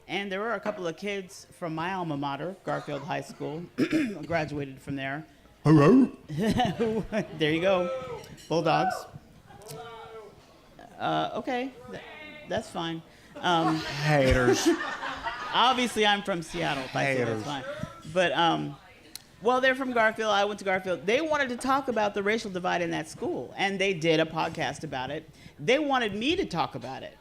And there were a couple of kids from my alma mater, Garfield High School, graduated from there. Hello? There you go, Bulldogs. Okay, that's fine. Haters. Obviously, I'm from Seattle. If I say that's fine. But, well, they're from Garfield. I went to Garfield. They wanted to talk about the racial divide in that school, and they did a podcast about it. They wanted me to talk about it.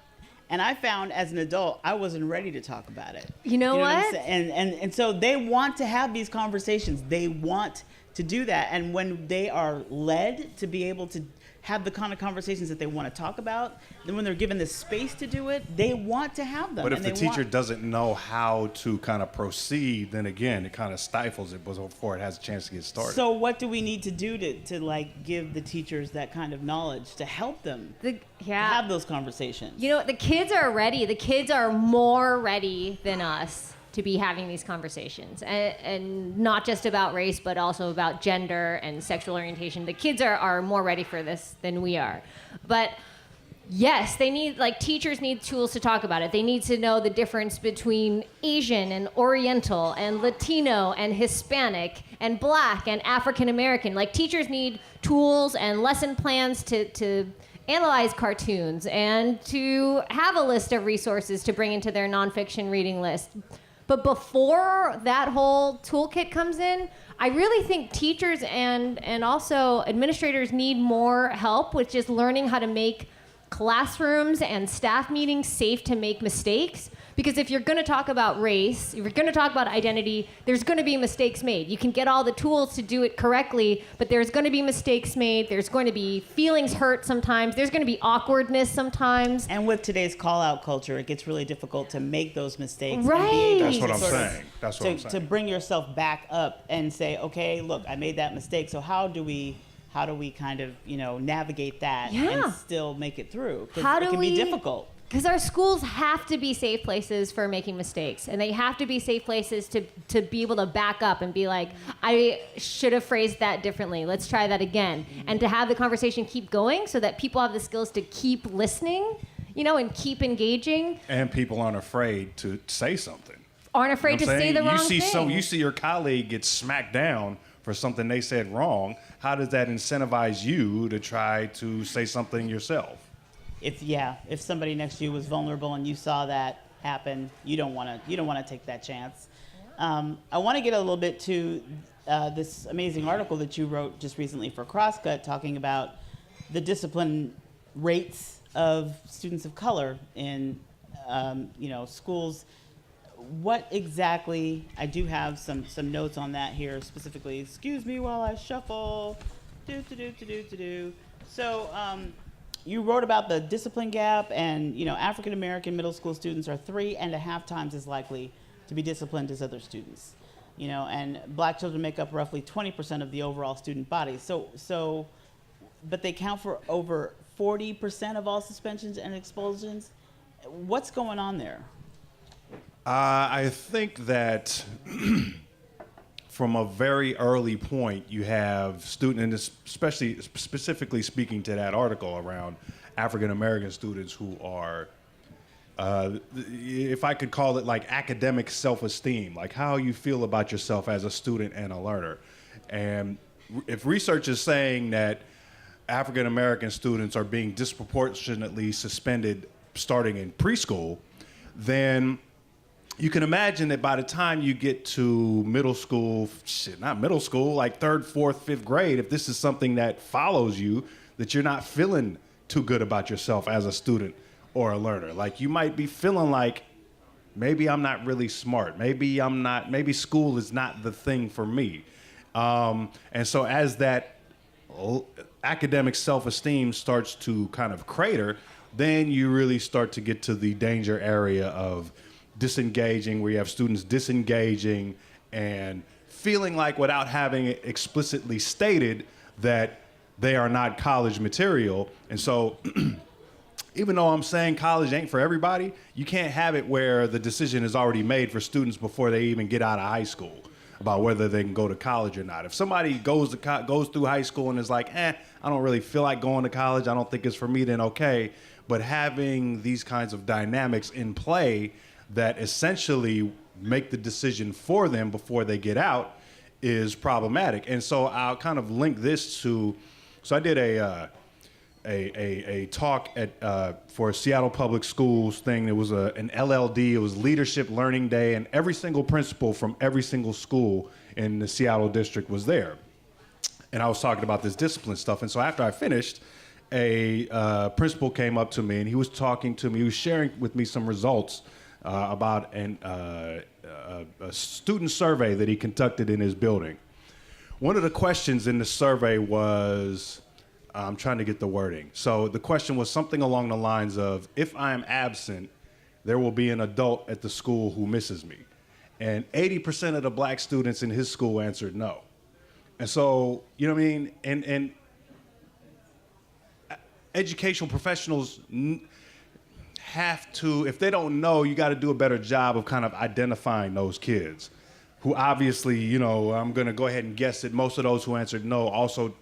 And I found as an adult, I wasn't ready to talk about it. You know what? And so they want to have these conversations. They want to do that. And when they are led to be able to have the kind of conversations that they want to talk about, then when they're given the space to do it, they want to have them. But if the teacher doesn't know how to kind of proceed, then again, it kind of stifles it before it has a chance to get started. So what do we need to do to like give the teachers that kind of knowledge to help them have those conversations? You know, the kids are ready. The kids are more ready than us to be having these conversations, and not just about race, but also about gender and sexual orientation. The kids are more ready for this than we are. But yes, they need, like, teachers need tools to talk about it. They need to know the difference between Asian and Oriental and Latino and Hispanic and Black and African American. Like, teachers need tools and lesson plans to analyze cartoons and to have a list of resources to bring into their nonfiction reading list. But before that whole toolkit comes in, I really think teachers and also administrators need more help with just learning how to make classrooms and staff meetings safe to make mistakes. Because if you're going to talk about race, if you're going to talk about identity, there's going to be mistakes made. You can get all the tools to do it correctly, but there's going to be mistakes made. There's going to be feelings hurt sometimes. There's going to be awkwardness sometimes. And with today's call-out culture, it gets really difficult to make those mistakes. Right. And be able That's what I'm sort of saying. That's what I'm saying. To bring yourself back up and say, okay, look, I made that mistake. So how do we how do we kind of, navigate that Yeah. and still make it through? Because How it do can we- be difficult. Because our schools have to be safe places for making mistakes, and they have to be safe places to be able to back up and be like, I should have phrased that differently. Let's try that again. And to have the conversation keep going so that people have the skills to keep listening, and keep engaging. And people aren't afraid to say something. Aren't afraid You know to what I'm say the saying? wrong thing. You see your colleague get smacked down for something they said wrong. How does that incentivize you to try to say something yourself? If somebody next to you was vulnerable and you saw that happen, you don't want to take that chance. I want to get a little bit to this amazing article that you wrote just recently for Crosscut, talking about the discipline rates of students of color in schools. What exactly? I do have some notes on that here specifically. Excuse me while I shuffle. So. You wrote about the discipline gap, and African American middle school students are 3.5 times as likely to be disciplined as other students. And black children make up roughly 20% of the overall student body. But they count for over 40% of all suspensions and expulsions. What's going on there? I think that from a very early point, you have students, especially specifically speaking to that article around African American students who are, if I could call it like academic self-esteem, like how you feel about yourself as a student and a learner. And if research is saying that African American students are being disproportionately suspended starting in preschool, then you can imagine that by the time you get to middle school, not middle school, like 3rd, 4th, 5th grade, if this is something that follows you, that you're not feeling too good about yourself as a student or a learner. Like you might be feeling like, maybe I'm not really smart. Maybe school is not the thing for me. And so as that academic self-esteem starts to kind of crater, then you really start to get to the danger area of disengaging, where you have students disengaging and feeling like, without having it explicitly stated, that they are not college material. And so even though I'm saying college ain't for everybody, you can't have it where the decision is already made for students before they even get out of high school about whether they can go to college or not. If somebody goes through high school and is like, I don't really feel like going to college, I don't think it's for me, then okay. But having these kinds of dynamics in play that essentially make the decision for them before they get out is problematic. And so I'll kind of link this to, so I did a talk for a Seattle Public Schools thing. It was an LLD, it was Leadership Learning Day, and every single principal from every single school in the Seattle district was there. And I was talking about this discipline stuff. And so after I finished, a principal came up to me and he was talking to me, he was sharing with me some results about a student survey that he conducted in his building. One of the questions in the survey was, I'm trying to get the wording. So the question was something along the lines of, if I am absent, there will be an adult at the school who misses me. And 80% of the black students in his school answered no. And so, you know what I mean? And educational professionals have to, if they don't know, you got to do a better job of kind of identifying those kids who obviously, I'm going to go ahead and guess that most of those who answered no also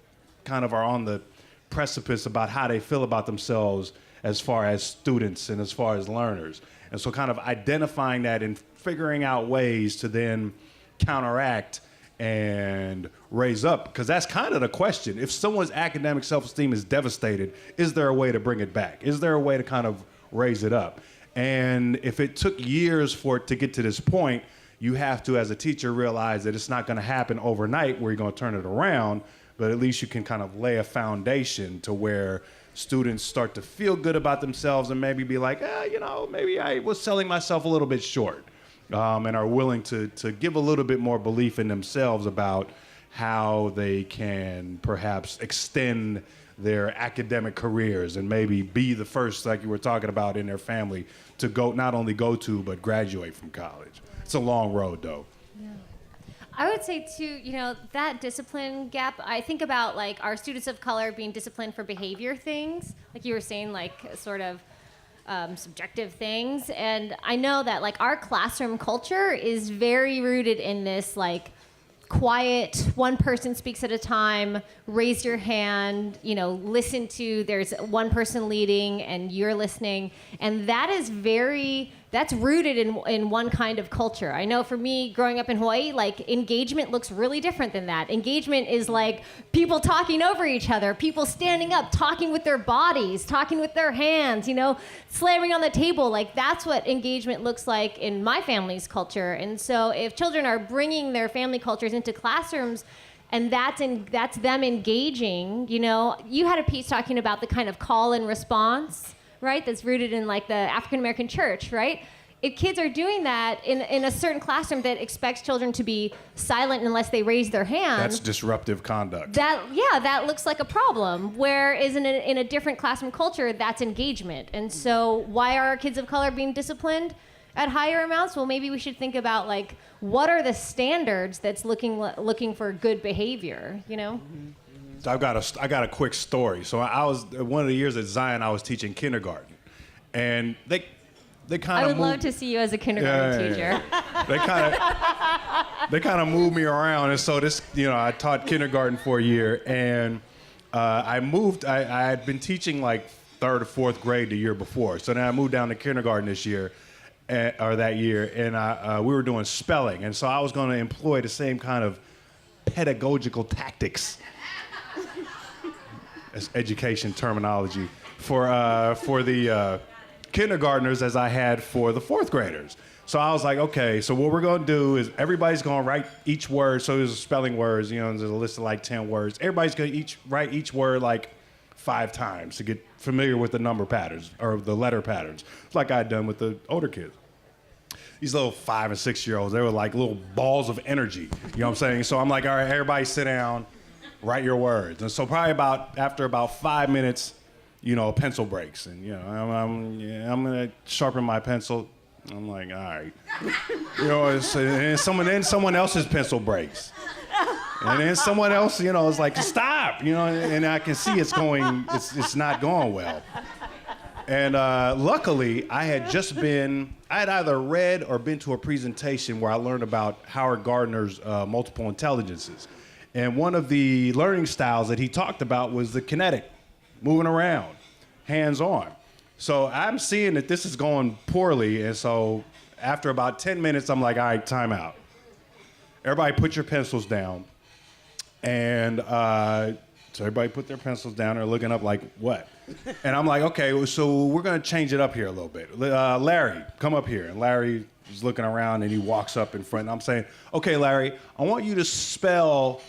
kind of are on the precipice about how they feel about themselves as far as students and as far as learners. And so kind of identifying that and figuring out ways to then counteract and raise up, because that's kind of the question. If someone's academic self-esteem is devastated, is there a way to bring it back? Is there a way to kind of raise it up? And if it took years for it to get to this point, you have to, as a teacher, realize that it's not going to happen overnight where you're going to turn it around, but at least you can kind of lay a foundation to where students start to feel good about themselves and maybe be like, maybe I was selling myself a little bit short, and are willing to give a little bit more belief in themselves about how they can perhaps extend their academic careers and maybe be the first, like you were talking about, in their family to not only go to, but graduate from college. It's a long road, though. Yeah. I would say too, that discipline gap, I think about like our students of color being disciplined for behavior things, like you were saying, like sort of subjective things. And I know that like our classroom culture is very rooted in this like quiet, one person speaks at a time, raise your hand, listen to, there's one person leading and you're listening. And that's rooted in one kind of culture. I know for me, growing up in Hawaii, like engagement looks really different than that. Engagement is like people talking over each other, people standing up, talking with their bodies, talking with their hands, slamming on the table. Like that's what engagement looks like in my family's culture. And so if children are bringing their family cultures into classrooms, and that's them engaging, you had a piece talking about the kind of call and response, right? That's rooted in like the African American church, right? If kids are doing that in a certain classroom that expects children to be silent unless they raise their hand. That's disruptive conduct. That looks like a problem. Whereas in a different classroom culture, that's engagement. And so why are our kids of color being disciplined at higher amounts? Well, maybe we should think about like, what are the standards that's looking for good behavior, So I got a quick story. So I was one of the years at Zion, I was teaching kindergarten, and they kind of. I would love to see you as a kindergarten teacher. They kind of moved me around, and so this, I taught kindergarten for a year, and I moved. I had been teaching like 3rd or 4th grade the year before, so then I moved down to kindergarten this year. Or that year, and we were doing spelling, and so I was going to employ the same kind of pedagogical tactics, as education terminology, for the kindergartners as I had for the 4th graders. So I was like, okay, so what we're going to do is everybody's going to write each word. So there's spelling words, there's a list of like 10 words. Everybody's going to write each word like 5 times to get familiar with the number patterns or the letter patterns, like I had done with the older kids. These little 5 and 6-year-olds, they were like little balls of energy. You know what I'm saying? So I'm like, all right, everybody sit down, write your words. And so probably after about 5 minutes, a pencil breaks. And, I'm going to sharpen my pencil. I'm like, all right. And someone else's pencil breaks. And then someone else, is like, stop, and I can see it's not going well. And luckily, I had either read or been to a presentation where I learned about Howard Gardner's multiple intelligences. And one of the learning styles that he talked about was the kinetic, moving around, hands-on. So I'm seeing that this is going poorly, and so after about 10 minutes, I'm like, all right, time out. Everybody put your pencils down. And so everybody put their pencils down. They're looking up like, what? And I'm like, okay, so we're going to change it up here a little bit. Larry, come up here. And Larry is looking around, and he walks up in front. And I'm saying, okay, Larry, I want you to spell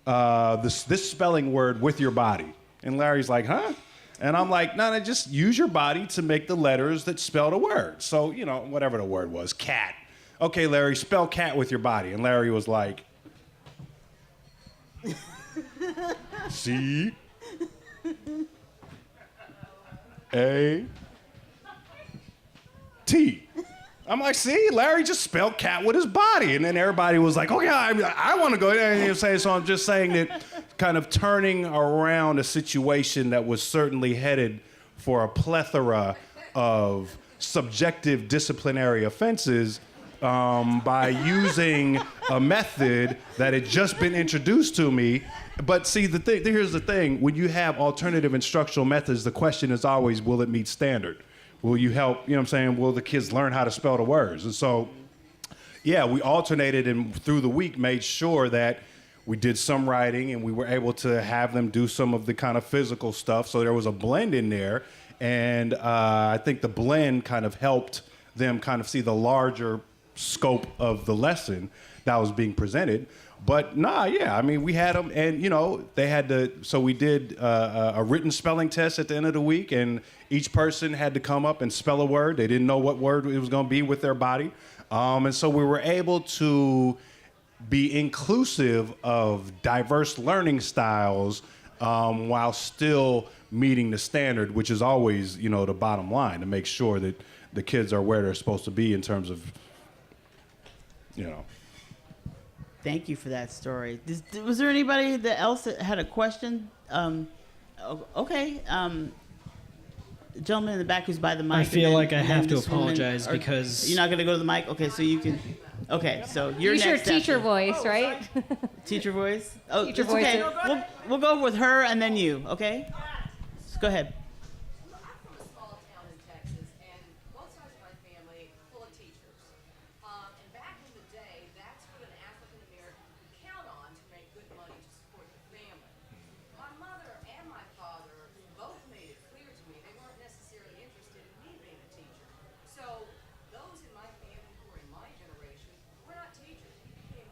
this spelling word with your body. And Larry's like, huh? And I'm like, no, just use your body to make the letters that spell the word. So, whatever the word was, cat. Okay, Larry, spell cat with your body. And Larry was like, C A T. I'm like, see, Larry just spelled cat with his body. And then everybody was like, oh, yeah, I want to go there. And so I'm just saying that kind of turning around a situation that was certainly headed for a plethora of subjective disciplinary offenses by using a method that had just been introduced to me. But see, here's the thing. When you have alternative instructional methods, the question is always, will it meet standard? Will you help, will the kids learn how to spell the words? And so, yeah, we alternated and through the week made sure that we did some writing and we were able to have them do some of the kind of physical stuff. So there was a blend in there. And I think the blend kind of helped them kind of see the larger scope of the lesson that was being presented. But we had them, and they had to. So we did a written spelling test at the end of the week, and each person had to come up and spell a word. They didn't know what word it was going to be with their body, and so we were able to be inclusive of diverse learning styles while still meeting the standard, which is always the bottom line, to make sure that the kids are where they're supposed to be in terms of Thank you for that story. Was there anybody else that had a question? Okay. Gentleman in the back who's by the mic. I feel like I have to this woman- apologize or- because You're not going to go to the mic? Okay, so you can. Okay, so you're Use your next. teacher after. voice, right? Teacher voice? Oh, Teacher it's voice. okay. We'll go with her and then you, okay? Go ahead. I'm from a small town in Texas, and both sides of my family full of teachers. And back in the day, that's what an African American could count on to make good money to support the family. My mother and my father both made it clear to me they weren't necessarily interested in me being a teacher. So those in my family who were in my generation were not teachers. We became,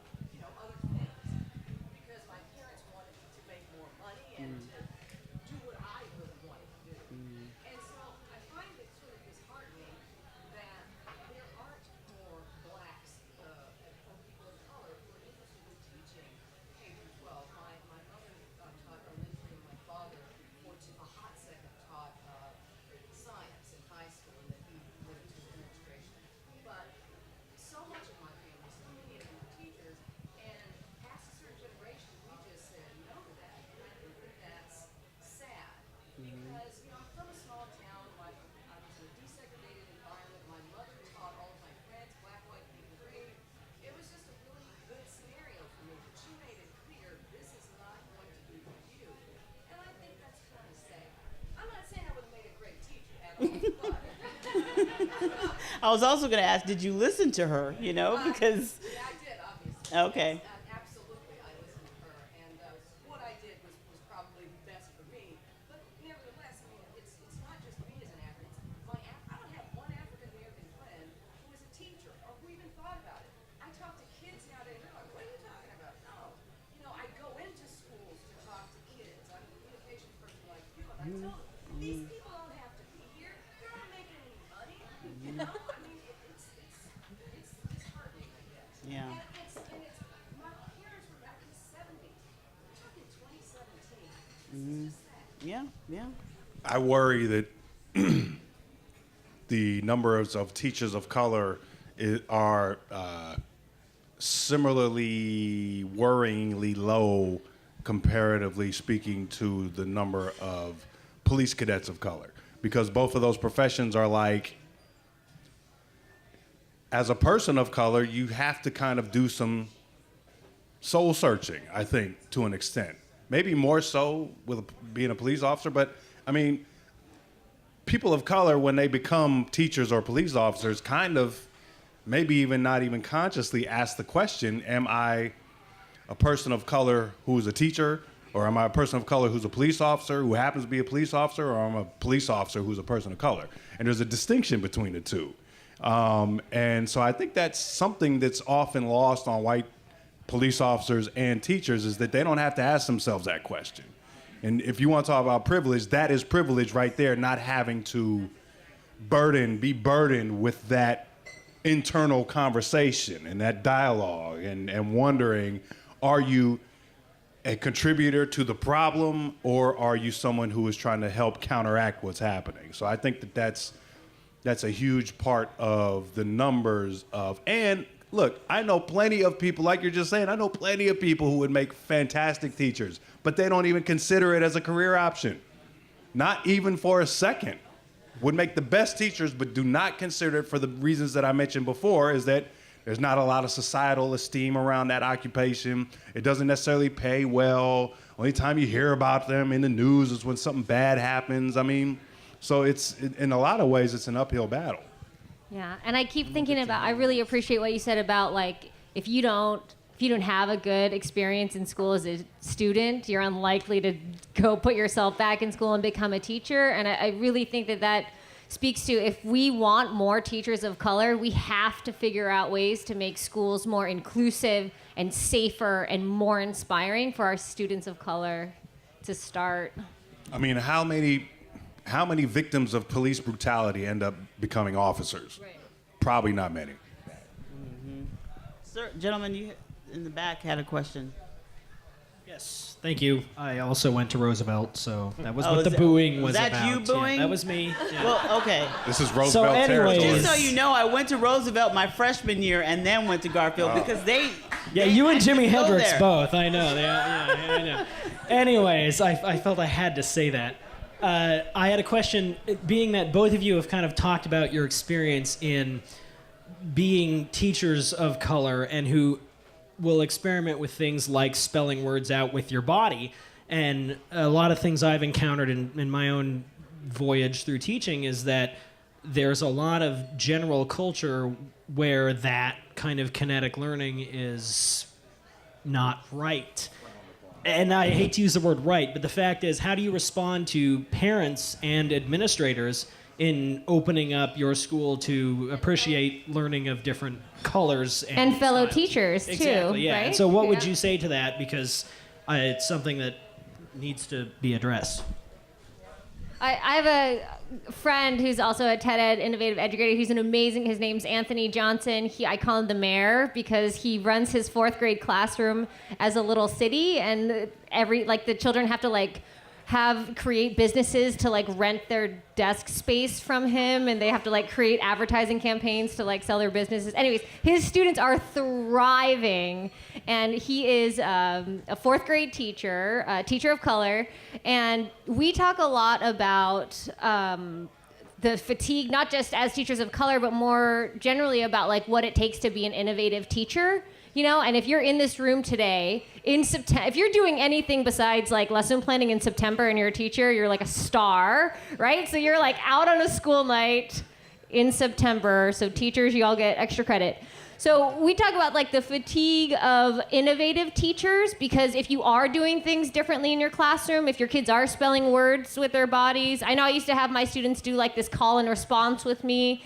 other things because my parents wanted to make more money and to do what I really wanted to do. And so I find it sort of disheartening that there aren't more blacks or people of color who are interested in teaching K through 12. My mother taught elementary and my father, for a hot second, taught science in high school, and then he went into administration. But so much of my family, so many of them were teachers, and past a certain generation, we just said no to that. And I think that that's sad because, I'm from a small town. I was in a desegregated environment. My mother taught all of my friends black, white, pink, and green. It was just a really good scenario for me. But she made it clear this is not going to be for you. And I think that's kind of sad. I'm not saying I would have made a great teacher at all, but I was also going to ask, did you listen to her, because... yeah, I did, obviously. Okay. Absolutely, I listened to her, and what I did was probably best for me. But nevertheless, it's not just me as an African. I don't have one African American friend who is a teacher or who even thought about it. I talk to kids nowadays. They're like, "What are you talking about?" No, I go into schools to talk to kids. I'm a communications person like you, and I tell them these people don't have to be here. They're not making any money. It's disheartening, I guess. Yeah. And it's my parents were back in the 70s. We're talking 2017. It's just sad. Yeah. I worry that the numbers of teachers of color are similarly worryingly low, comparatively speaking, to the number of police cadets of color, because both of those professions are like, as a person of color, you have to kind of do some soul searching, I think, to an extent. Maybe more so with being a police officer, but people of color, when they become teachers or police officers, kind of, maybe even not even consciously ask the question, am I a person of color who's a teacher, or am I a person of color who's a police officer who happens to be a police officer, or am I a police officer who's a person of color? And there's a distinction between the two. And so I think that's something that's often lost on white police officers and teachers, is that they don't have to ask themselves that question. And if you want to talk about privilege, that is privilege right there, not having to be burdened with that internal conversation and that dialogue and wondering, are you a contributor to the problem, or are you someone who is trying to help counteract what's happening? So I think that that's a huge part of the numbers of, and look, I know plenty of people, like you're just saying, I know plenty of people who would make fantastic teachers, but they don't even consider it as a career option. Not even for a second. Would make the best teachers, but do not consider it for the reasons that I mentioned before, is that there's not a lot of societal esteem around that occupation. It doesn't necessarily pay well. Only time you hear about them in the news is when something bad happens. So it's, in a lot of ways, it's an uphill battle. Yeah, and I keep thinking about, I really appreciate what you said about, like, if you don't have a good experience in school as a student, you're unlikely to go put yourself back in school and become a teacher. And I really think that speaks to, if we want more teachers of color, we have to figure out ways to make schools more inclusive and safer and more inspiring for our students of color to start. How many victims of police brutality end up becoming officers? Right. Probably not many. Sir, gentlemen, you in the back had a question. yes, thank you. I also went to Roosevelt, so that was Oh, what the is that- booing was was that about. you booing? Yeah, that was me. Yeah. Well, okay. This is Roosevelt anyways- territory. Just so you know, I went to Roosevelt my freshman year and then went to Garfield because they Yeah, you and Jimi Go Hendrix there. both. I know. Yeah, I know. Anyways, I felt I had to say that. I had a question, being that both of you have kind of talked about your experience in being teachers of color and who will experiment with things like spelling words out with your body. And a lot of things I've encountered in my own voyage through teaching is that there's a lot of general culture where that kind of kinetic learning is not right. And I hate to use the word right, but the fact is, how do you respond to parents and administrators in opening up your school to appreciate learning of different colors And fellow styles? teachers, too, Exactly, yeah. right? And so what would Yeah. you say to that? Because it's something that needs to be addressed. I have a friend who's also a TED Ed innovative educator. He's an amazing. His name's Anthony Johnson. I call him the mayor because he runs his 4th grade classroom as a little city, and the children have to create businesses to rent their desk space from him, and they have to create advertising campaigns to sell their businesses. Anyways, his students are thriving, and he is a 4th grade teacher, a teacher of color, and we talk a lot about the fatigue, not just as teachers of color, but more generally about what it takes to be an innovative teacher. And if you're in this room today, in September, if you're doing anything besides lesson planning in September and you're a teacher, you're a star, right? So you're out on a school night in September. So teachers, you all get extra credit. So we talk about the fatigue of innovative teachers, because if you are doing things differently in your classroom, if your kids are spelling words with their bodies, I know I used to have my students do this call and response with me.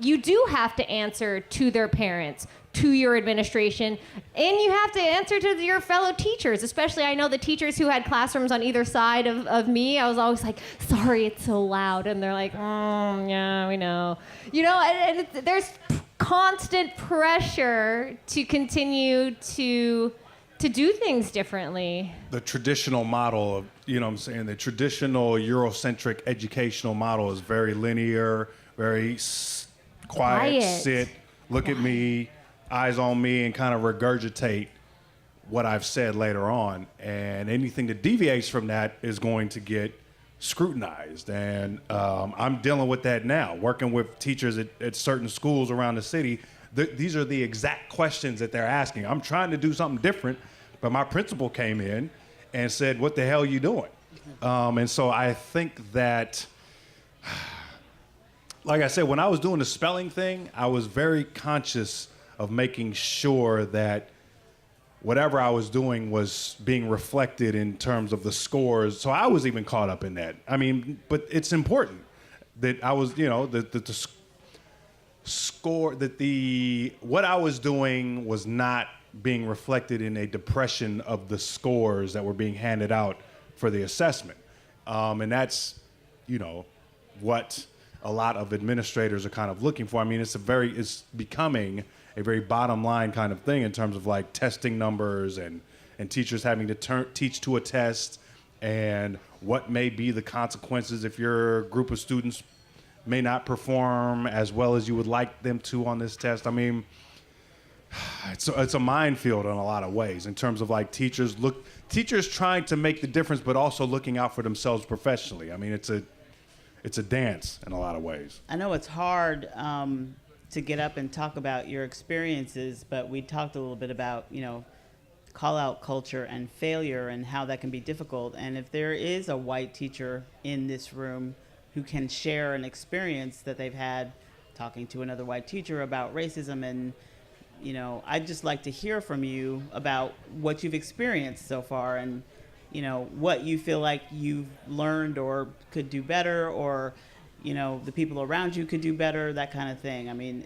You do have to answer to their parents, to your administration, and you have to answer to your fellow teachers. Especially, I know the teachers who had classrooms on either side of me, I was always sorry, it's so loud. And they're yeah, we know. And there's constant pressure to continue to do things differently. The traditional model of, the traditional Eurocentric educational model is very linear, very quiet, sit, look at me, eyes on me, and kind of regurgitate what I've said later on. And anything that deviates from that is going to get scrutinized. And I'm dealing with that now, working with teachers at certain schools around the city. These are the exact questions that they're asking. I'm trying to do something different, but my principal came in and said, "What the hell are you doing?" And so I think that, like I said, when I was doing the spelling thing, I was very conscious of making sure that whatever I was doing was being reflected in terms of the scores. So I was even caught up in that. I mean, but it's important that I was, the score, what I was doing was not being reflected in a depression of the scores that were being handed out for the assessment. And that's, what a lot of administrators are kind of looking for. I mean, it's becoming a very bottom line kind of thing in terms of testing numbers and teachers having to teach to a test, and what may be the consequences if your group of students may not perform as well as you would like them to on this test. I mean, it's a minefield in a lot of ways in terms of teachers trying to make the difference, but also looking out for themselves professionally. I mean, it's a dance in a lot of ways. I know it's hard to get up and talk about your experiences, but we talked a little bit about, call out culture and failure and how that can be difficult. And if there is a white teacher in this room who can share an experience that they've had talking to another white teacher about racism, and, I'd just like to hear from you about what you've experienced so far, and, what you feel like you've learned or could do better, or the people around you could do better, that kind of thing. I mean,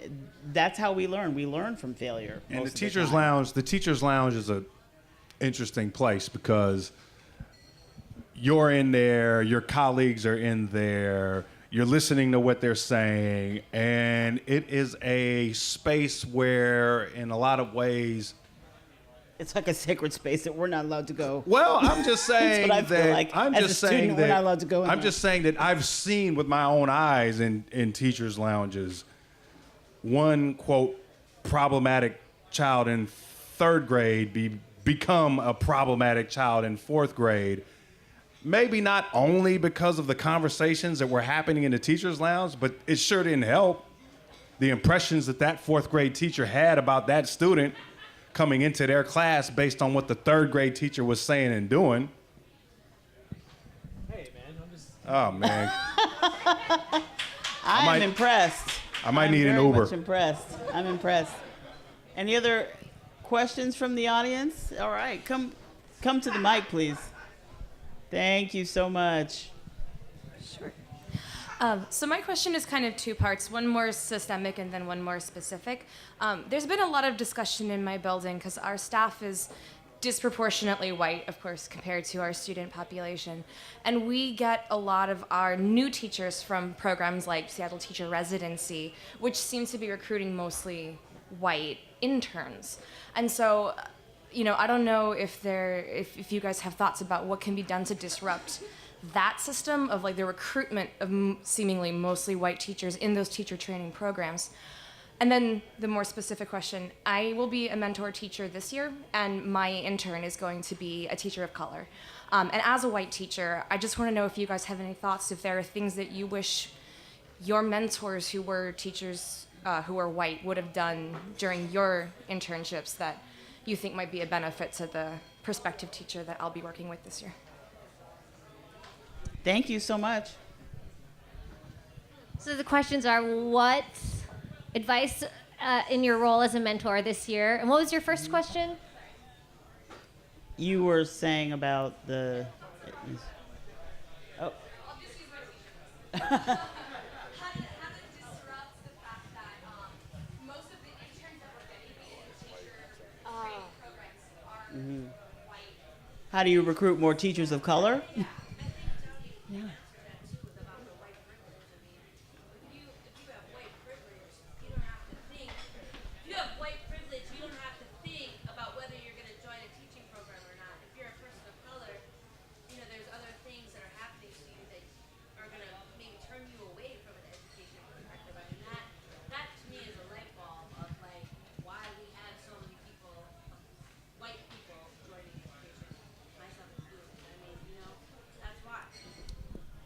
that's how we learn. We learn from failure. And most the of teacher's time. lounge, is a interesting place because you're in there, your colleagues are in there, you're listening to what they're saying, and it is a space where, in a lot of ways, It's like a sacred space that we're not allowed to go. well, I'm just saying That's what I feel like. I'm As just a student, saying we're that not allowed to go in I'm there. just saying that I've seen with my own eyes in teachers' lounges one, quote, problematic child in third grade become a problematic child in fourth grade. Maybe not only because of the conversations that were happening in the teacher's lounge, but it sure didn't help. The impressions that fourth grade teacher had about that student coming into their class based on what the third grade teacher was saying and doing. Hey, man, I'm just... Oh, man. I'm impressed. I might need an very Uber. Much impressed. I'm impressed. Any other questions from the audience? All right, come to the mic, please. Thank you so much. Sure. So my question is kind of two parts, one more systemic and then one more specific. There's been a lot of discussion in my building because our staff is disproportionately white, of course, compared to our student population. And we get a lot of our new teachers from programs like Seattle Teacher Residency, which seems to be recruiting mostly white interns. And so, I don't know if you guys have thoughts about what can be done to disrupt that system of like the recruitment of seemingly mostly white teachers in those teacher training programs. And then the more specific question, I will be a mentor teacher this year, and my intern is going to be a teacher of color. And as a white teacher, I just want to know if you guys have any thoughts, if there are things that you wish your mentors who were teachers who were white would have done during your internships that you think might be a benefit to the prospective teacher that I'll be working with this year. Thank you so much. So the questions are, what advice in your role as a mentor this year? And what was your first question? You were saying about the... Oh. How to disrupt the fact that most of the interns that we're getting in teacher training programs are white. How do you recruit more teachers of color? Yeah. I think Johnny answered that too, is about the white privilege. I mean, if you have white privilege, you don't have to think. If you have white privilege, you don't have to think about whether you're going to join a teaching program or not. If you're a person of color, there's other things that are happening to you that are going to maybe turn you away from an education perspective. I mean, that to me is a light bulb of like why we have so many people, white people joining education, myself included. I mean, that's why.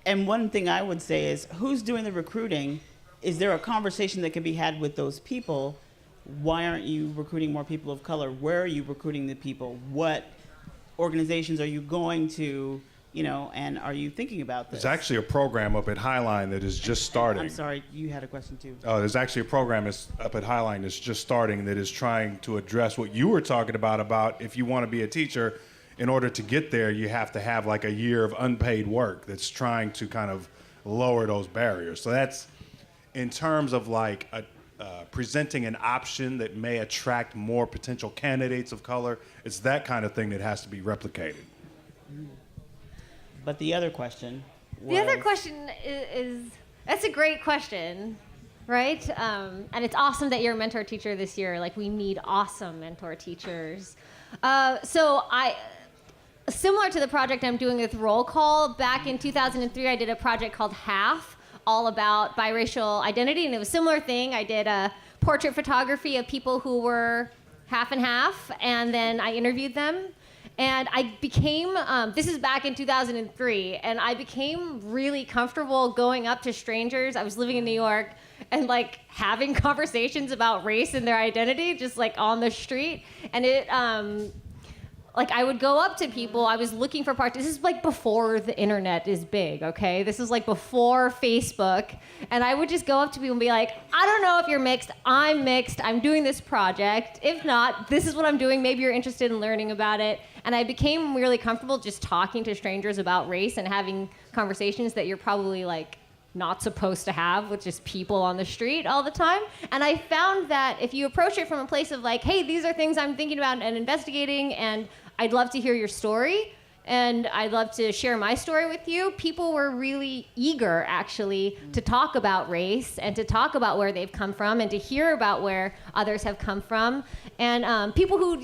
And one thing I would say is, who's doing the recruiting? Is there a conversation that can be had with those people? Why aren't you recruiting more people of color? Where are you recruiting the people? What organizations are you going to, and are you thinking about this? There's actually a program up at Highline that is just starting. I'm sorry, you had a question too. There's actually a program that's up at Highline that's just starting that is trying to address what you were talking about if you want to be a teacher, in order to get there, you have to have like a year of unpaid work that's trying to kind of lower those barriers. So that's in terms of like presenting an option that may attract more potential candidates of color. It's that kind of thing that has to be replicated. But the other question was... The other question is that's a great question, right? And it's awesome that you're a mentor teacher this year. Like, we need awesome mentor teachers. Similar to the project I'm doing with Roll Call, back in 2003, I did a project called Half, all about biracial identity, and it was a similar thing. I did a portrait photography of people who were half and half, and then I interviewed them. And I became, this is back in 2003, and I became really comfortable going up to strangers. I was living in New York, and like having conversations about race and their identity, just like on the street. And it, like, I would go up to people. I was looking for parts. This is like before the internet is big, okay? This is like before Facebook. And I would just go up to people and be like, I don't know if you're mixed. I'm mixed. I'm doing this project. If not, this is what I'm doing. Maybe you're interested in learning about it. And I became really comfortable just talking to strangers about race and having conversations that you're probably like not supposed to have with just people on the street all the time. And I found that if you approach it from a place of like, hey, these are things I'm thinking about and investigating, and I'd love to hear your story, and I'd love to share my story with you, people were really eager, actually, to talk about race and to talk about where they've come from and to hear about where others have come from. And people who,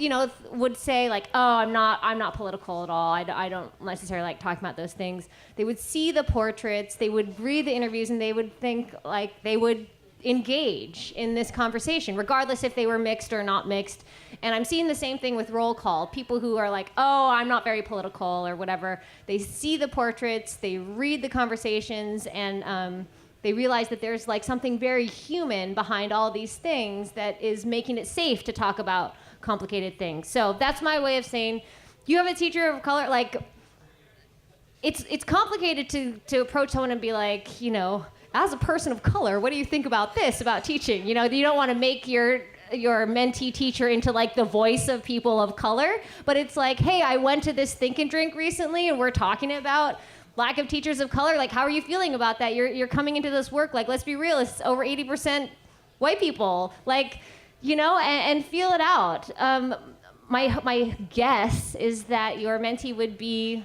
would say, like, oh, I'm not political at all. I don't necessarily like talking about those things. They would see the portraits, they would read the interviews, and they would think, like, they would engage in this conversation, regardless if they were mixed or not mixed. And I'm seeing the same thing with roll call. People who are like, oh, I'm not very political or whatever. They see the portraits, they read the conversations, and they realize that there's like something very human behind all these things that is making it safe to talk about complicated things. So that's my way of saying, you have a teacher of color, like, it's complicated to approach someone and be like, you know, as a person of color, what do you think about this, about teaching? You know, you don't want to make your mentee teacher into like the voice of people of color, but it's like, hey, I went to this think and drink recently and we're talking about lack of teachers of color. Like, how are you feeling about that? You're coming into this work, like, let's be real, it's over 80% white people, like, you know, and feel it out. My guess is that your mentee would be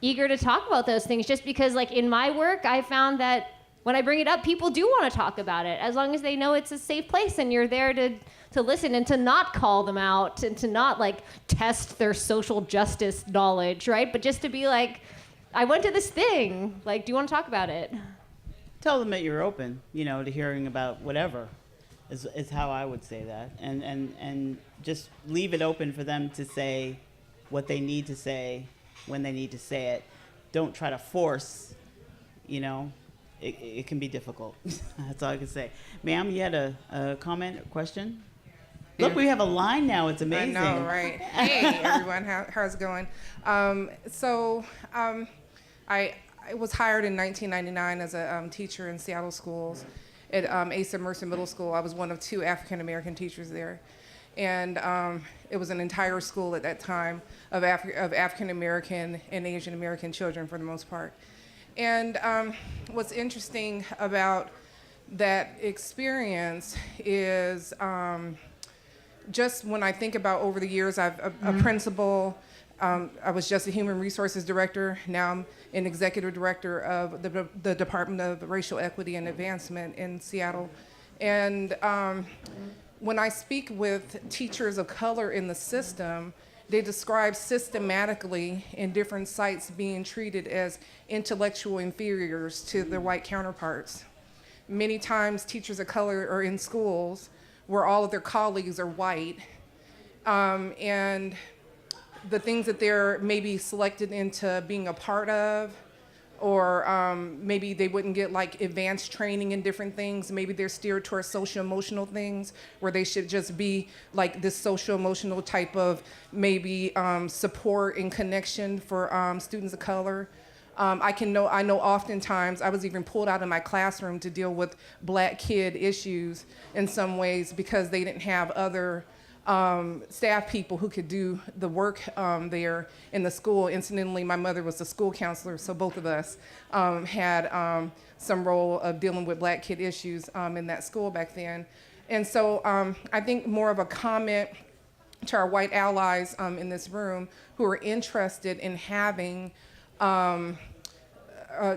eager to talk about those things, just because, like, in my work, I found that when I bring it up, people do want to talk about it, as long as they know it's a safe place and you're there to listen and to not call them out and to not, like, test their social justice knowledge, right? But just to be like, I went to this thing. Like, do you want to talk about it? Tell them that you're open, you know, to hearing about whatever, is how I would say that. And just leave it open for them to say what they need to say when they need to say it. Don't try to force, you know. It can be difficult. That's all I can say. Ma'am, you had a comment or question? Look, we have a line now. It's amazing. I know, right? Hey, everyone. How's it going? I was hired in 1999 as a teacher in Seattle schools at Asa Mercer Middle School. I was one of 2 African-American teachers there. And it was an entire school at that time of African-American and Asian-American children for the most part. And what's interesting about that experience is just when I think about over the years, I've a principal, I was just a human resources director. Now I'm an executive director of the Department of Racial Equity and Advancement in Seattle. And when I speak with teachers of color in the system, they describe systematically in different sites being treated as intellectual inferiors to their white counterparts. Many times teachers of color are in schools where all of their colleagues are white, and the things that they're maybe selected into being a part of, or maybe they wouldn't get like advanced training in different things. Maybe they're steered towards social-emotional things where they should just be like this social-emotional type of maybe support and connection for students of color. I know oftentimes I was even pulled out of my classroom to deal with black kid issues in some ways because they didn't have other staff people who could do the work there in the school. Incidentally, my mother was the school counselor, so both of us had some role of dealing with black kid issues in that school back then. And so I think more of a comment to our white allies in this room who are interested in having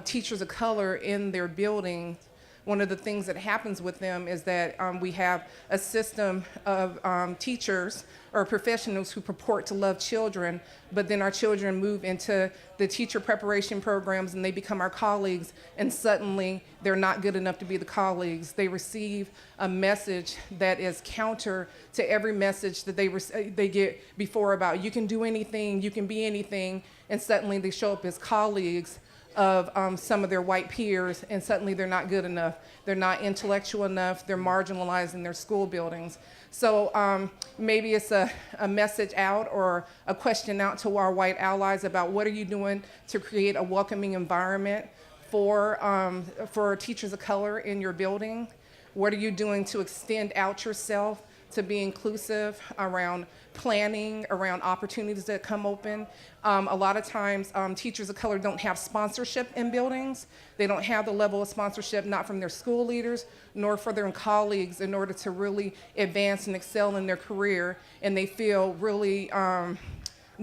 teachers of color in their building. One of the things that happens with them is that we have a system of teachers or professionals who purport to love children, but then our children move into the teacher preparation programs and they become our colleagues, and suddenly they're not good enough to be the colleagues. They receive a message that is counter to every message that they get before about you can do anything, you can be anything, and suddenly they show up as colleagues of some of their white peers, and suddenly they're not good enough. They're not intellectual enough. They're marginalized in their school buildings. So maybe it's a message out or a question out to our white allies about what are you doing to create a welcoming environment for teachers of color in your building? What are you doing to extend out yourself to be inclusive around planning, around opportunities that come open? A lot of times, teachers of color don't have sponsorship in buildings. They don't have the level of sponsorship, not from their school leaders, nor for their colleagues in order to really advance and excel in their career, and they feel really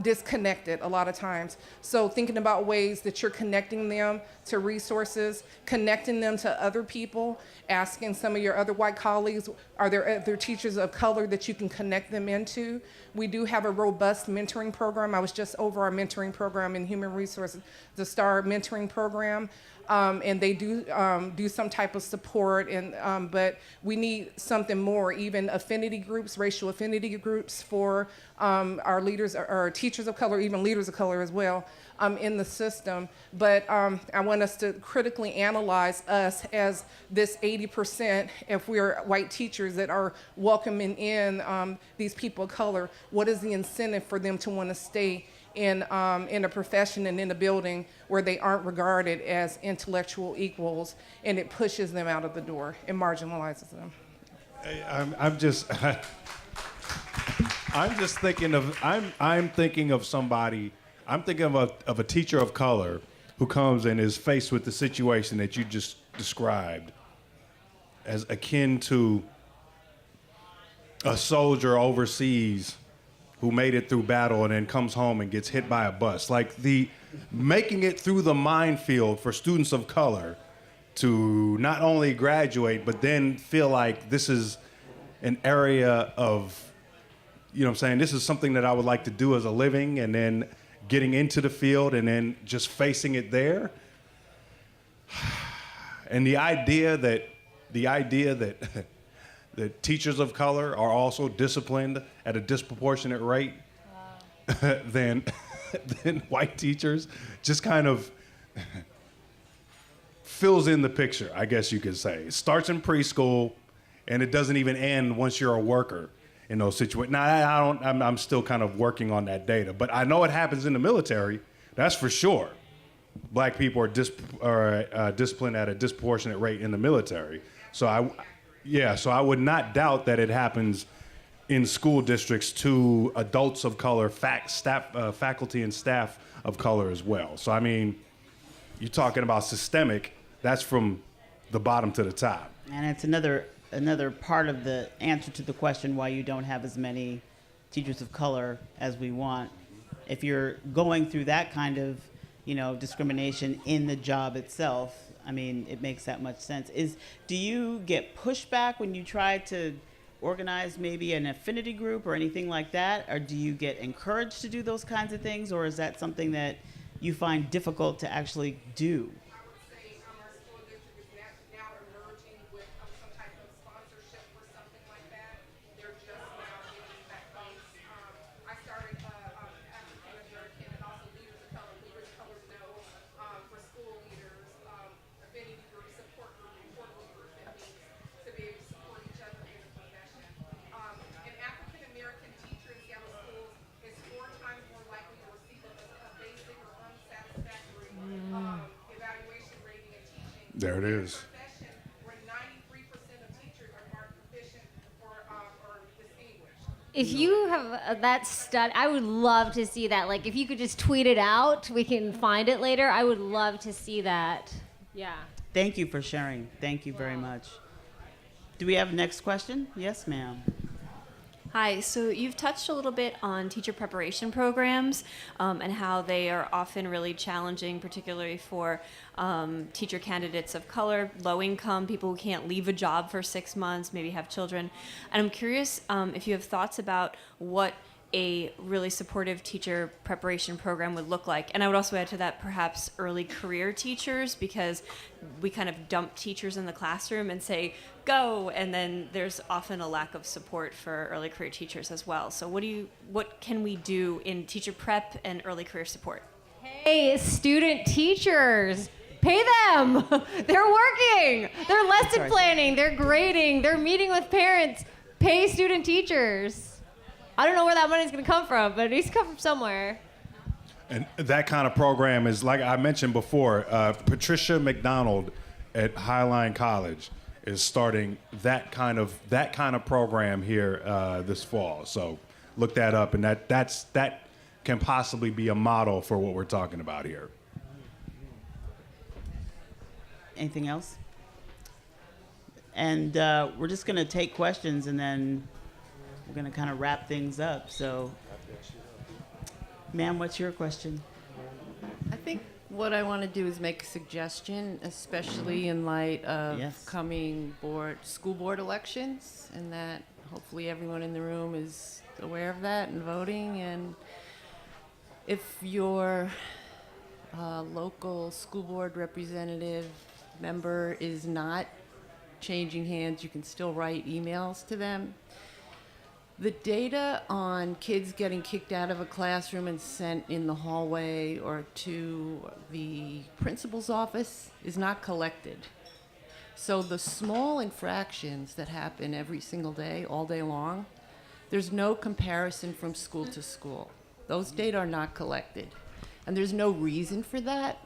disconnected a lot of times. So thinking about ways that you're connecting them to resources, connecting them to other people, asking some of your other white colleagues, are there other teachers of color that you can connect them into? We do have a robust mentoring program. I was just over our mentoring program in human resources, the STAR mentoring program. and they do some type of support, and but we need something more, even affinity groups, racial affinity groups for our leaders, our teachers of color, even leaders of color as well, in the system. But I want us to critically analyze us as this 80%, if we're white teachers that are welcoming in these people of color. What is the incentive for them to want to stay in a profession and in a building where they aren't regarded as intellectual equals, and it pushes them out of the door and marginalizes them? I'm just thinking of I'm thinking of somebody. I'm thinking of a teacher of color who comes and is faced with the situation that you just described, as akin to a soldier overseas who made it through battle and then comes home and gets hit by a bus. Like, the making it through the minefield for students of color to not only graduate, but then feel like this is an area of, you know what I'm saying, this is something that I would like to do as a living, and then getting into the field and then just facing it there. And the idea that that teachers of color are also disciplined at a disproportionate rate than white teachers just kind of fills in the picture, I guess you could say. It starts in preschool, and it doesn't even end once you're a worker in those situations. Now, I'm still kind of working on that data, but I know it happens in the military, that's for sure. Black people are disciplined at a disproportionate rate in the military. So I would not doubt that it happens in school districts to adults of color, faculty and staff of color as well. So, I mean, you're talking about systemic, that's from the bottom to the top. And it's another part of the answer to the question why you don't have as many teachers of color as we want. If you're going through that kind of, discrimination in the job itself, I mean, it makes that much sense. Do you get pushback when you try to organize maybe an affinity group or anything like that? Or do you get encouraged to do those kinds of things? Or is that something that you find difficult to actually do? I would say our school district is now emerging with some type of sponsorship or something like that. They're just now getting that place. I started African American and also leaders of color know for school leaders, affinity groups, support groups that means to be able to support each other in the profession. An African American teacher in Seattle schools is 4 times more likely to receive a basic or unsatisfactory evaluation rating in teaching. There it is. Profession where 93% of teachers are marked proficient or distinguished. If you have that stud, I would love to see that. Like, if you could just tweet it out, we can find it later. I would love to see that. Yeah. Thank you for sharing. Thank you very much. Do we have a next question? Yes, ma'am. Hi, so you've touched a little bit on teacher preparation programs and how they are often really challenging, particularly for teacher candidates of color, low income, people who can't leave a job for 6 months, maybe have children. And I'm curious if you have thoughts about what a really supportive teacher preparation program would look like. And I would also add to that perhaps early career teachers, because we kind of dump teachers in the classroom and say, go, and then there's often a lack of support for early career teachers as well. So what can we do in teacher prep and early career support? Hey, student teachers, pay them. They're working. They're lesson planning. They're grading. They're meeting with parents. Pay student teachers. I don't know where that money's going to come from, but it needs to come from somewhere. And that kind of program is, like I mentioned before, Patricia McDonald at Highline College is starting that kind of program here this fall. So look that up, and that can possibly be a model for what we're talking about here. Anything else? And we're just going to take questions, and then we're going to kind of wrap things up. So, ma'am, what's your question? I think what I want to do is make a suggestion, especially in light of coming school board elections, and that hopefully everyone in the room is aware of that and voting. And if you're local school board representative member is not changing hands. You can still write emails to them. The data on kids getting kicked out of a classroom and sent in the hallway or to the principal's office is not collected. So the small infractions that happen every single day, all day long, there's no comparison from school to school. Those data are not collected. And there's no reason for that,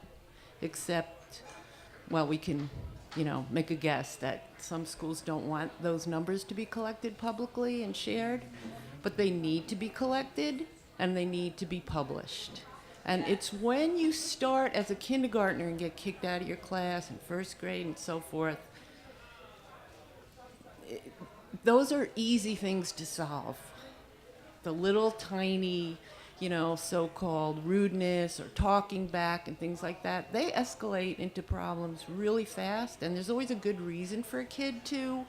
except, well, we can, make a guess that some schools don't want those numbers to be collected publicly and shared, but they need to be collected and they need to be published. And it's when you start as a kindergartner and get kicked out of your class in first grade and so forth, those are easy things to solve. The little tiny, so-called rudeness or talking back and things like that, they escalate into problems really fast, and there's always a good reason for a kid to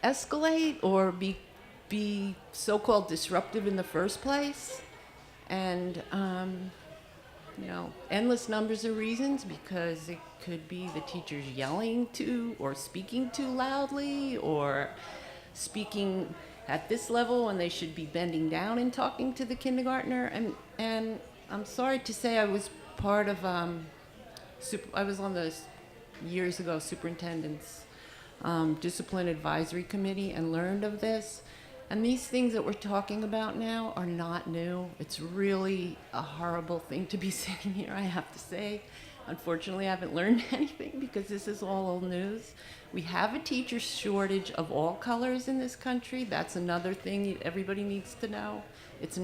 escalate or be so-called disruptive in the first place. And, endless numbers of reasons, because it could be the teacher's yelling or speaking too loudly or speaking at this level when they should be bending down and talking to the kindergartner. And I'm sorry to say I was part of, I was on the years ago superintendent's discipline advisory committee and learned of this. And these things that we're talking about now are not new. It's really a horrible thing to be sitting here, I have to say. Unfortunately, I haven't learned anything because this is all old news. We have a teacher shortage of all colors in this country. That's another thing everybody needs to know. It's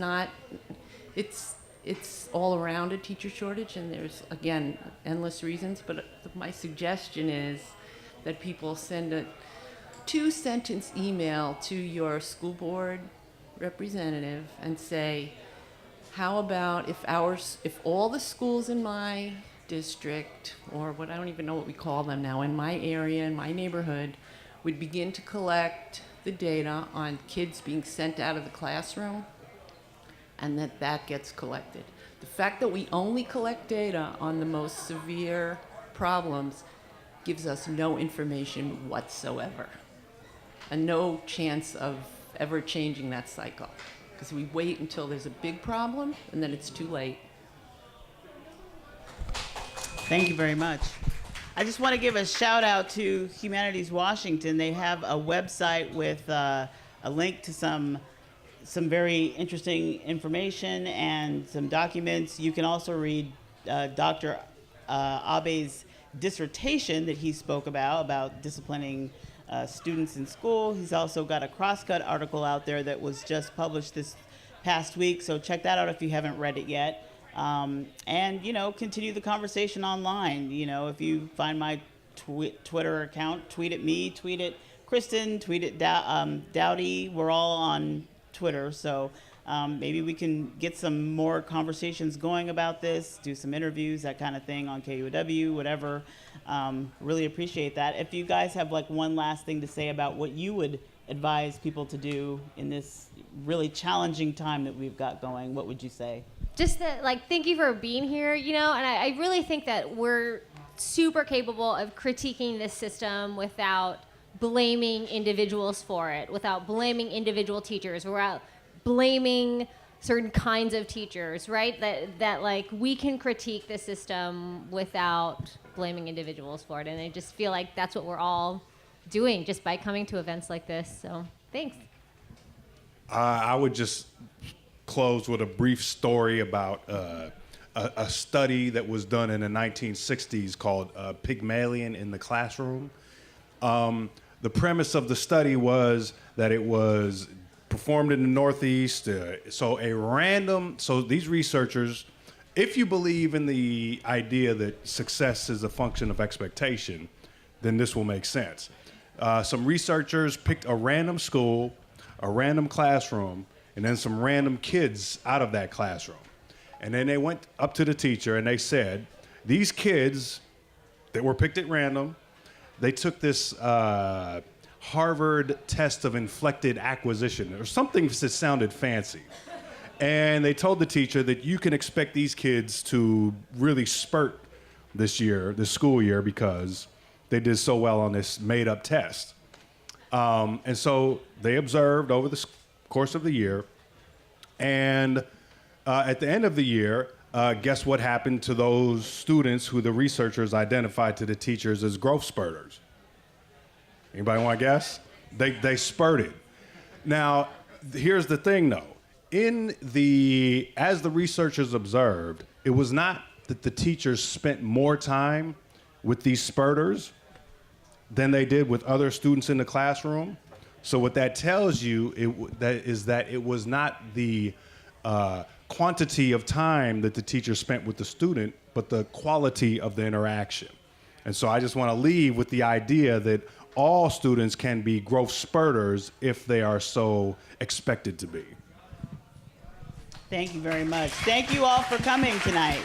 all around a teacher shortage, and there's, again, endless reasons. But my suggestion is that people send a 2-sentence email to your school board representative and say, how about if all the schools in my district, or what I don't even know what we call them now, in my area, in my neighborhood, would begin to collect the data on kids being sent out of the classroom, and that gets collected. The fact that we only collect data on the most severe problems gives us no information whatsoever, and no chance of ever changing that cycle, because we wait until there's a big problem, and then it's too late. Thank you very much. I just want to give a shout out to Humanities Washington. They have a website with a link to some very interesting information and some documents. You can also read Dr. Abe's dissertation that he spoke about disciplining students in school. He's also got a Crosscut article out there that was just published this past week, so check that out if you haven't read it yet. And, continue the conversation online. If you find my Twitter account, tweet at me, tweet at Kristen, tweet at Dowdy. We're all on Twitter, so maybe we can get some more conversations going about this, do some interviews, that kind of thing on KUOW, whatever. Really appreciate that. If you guys have one last thing to say about what you would advise people to do in this really challenging time that we've got going, what would you say? Just that, thank you for being here, and I really think that we're super capable of critiquing this system without blaming individuals for it, without blaming individual teachers, without blaming certain kinds of teachers, right? That we can critique the system without blaming individuals for it. And I just feel like that's what we're all doing just by coming to events like this. So thanks. I would just close with a brief story about a study that was done in the 1960s called Pygmalion in the Classroom. The premise of the study was that it was performed in the Northeast. So these researchers, if you believe in the idea that success is a function of expectation, then this will make sense. Some researchers picked a random school, a random classroom, and then some random kids out of that classroom. And then they went up to the teacher and they said, these kids that were picked at random, they took this Harvard test of inflected acquisition, or something that sounded fancy. And they told the teacher that you can expect these kids to really spurt this school year, because they did so well on this made-up test. And so they observed over the course of the year. And at the end of the year, guess what happened to those students who the researchers identified to the teachers as growth spurters? Anybody want to guess? They spurted. Now, here's the thing, though. As the researchers observed, it was not that the teachers spent more time with these spurters than they did with other students in the classroom. So what that tells you is that it was not the quantity of time that the teacher spent with the student, but the quality of the interaction. And so I just want to leave with the idea that all students can be growth spurters if they are so expected to be. Thank you very much. Thank you all for coming tonight.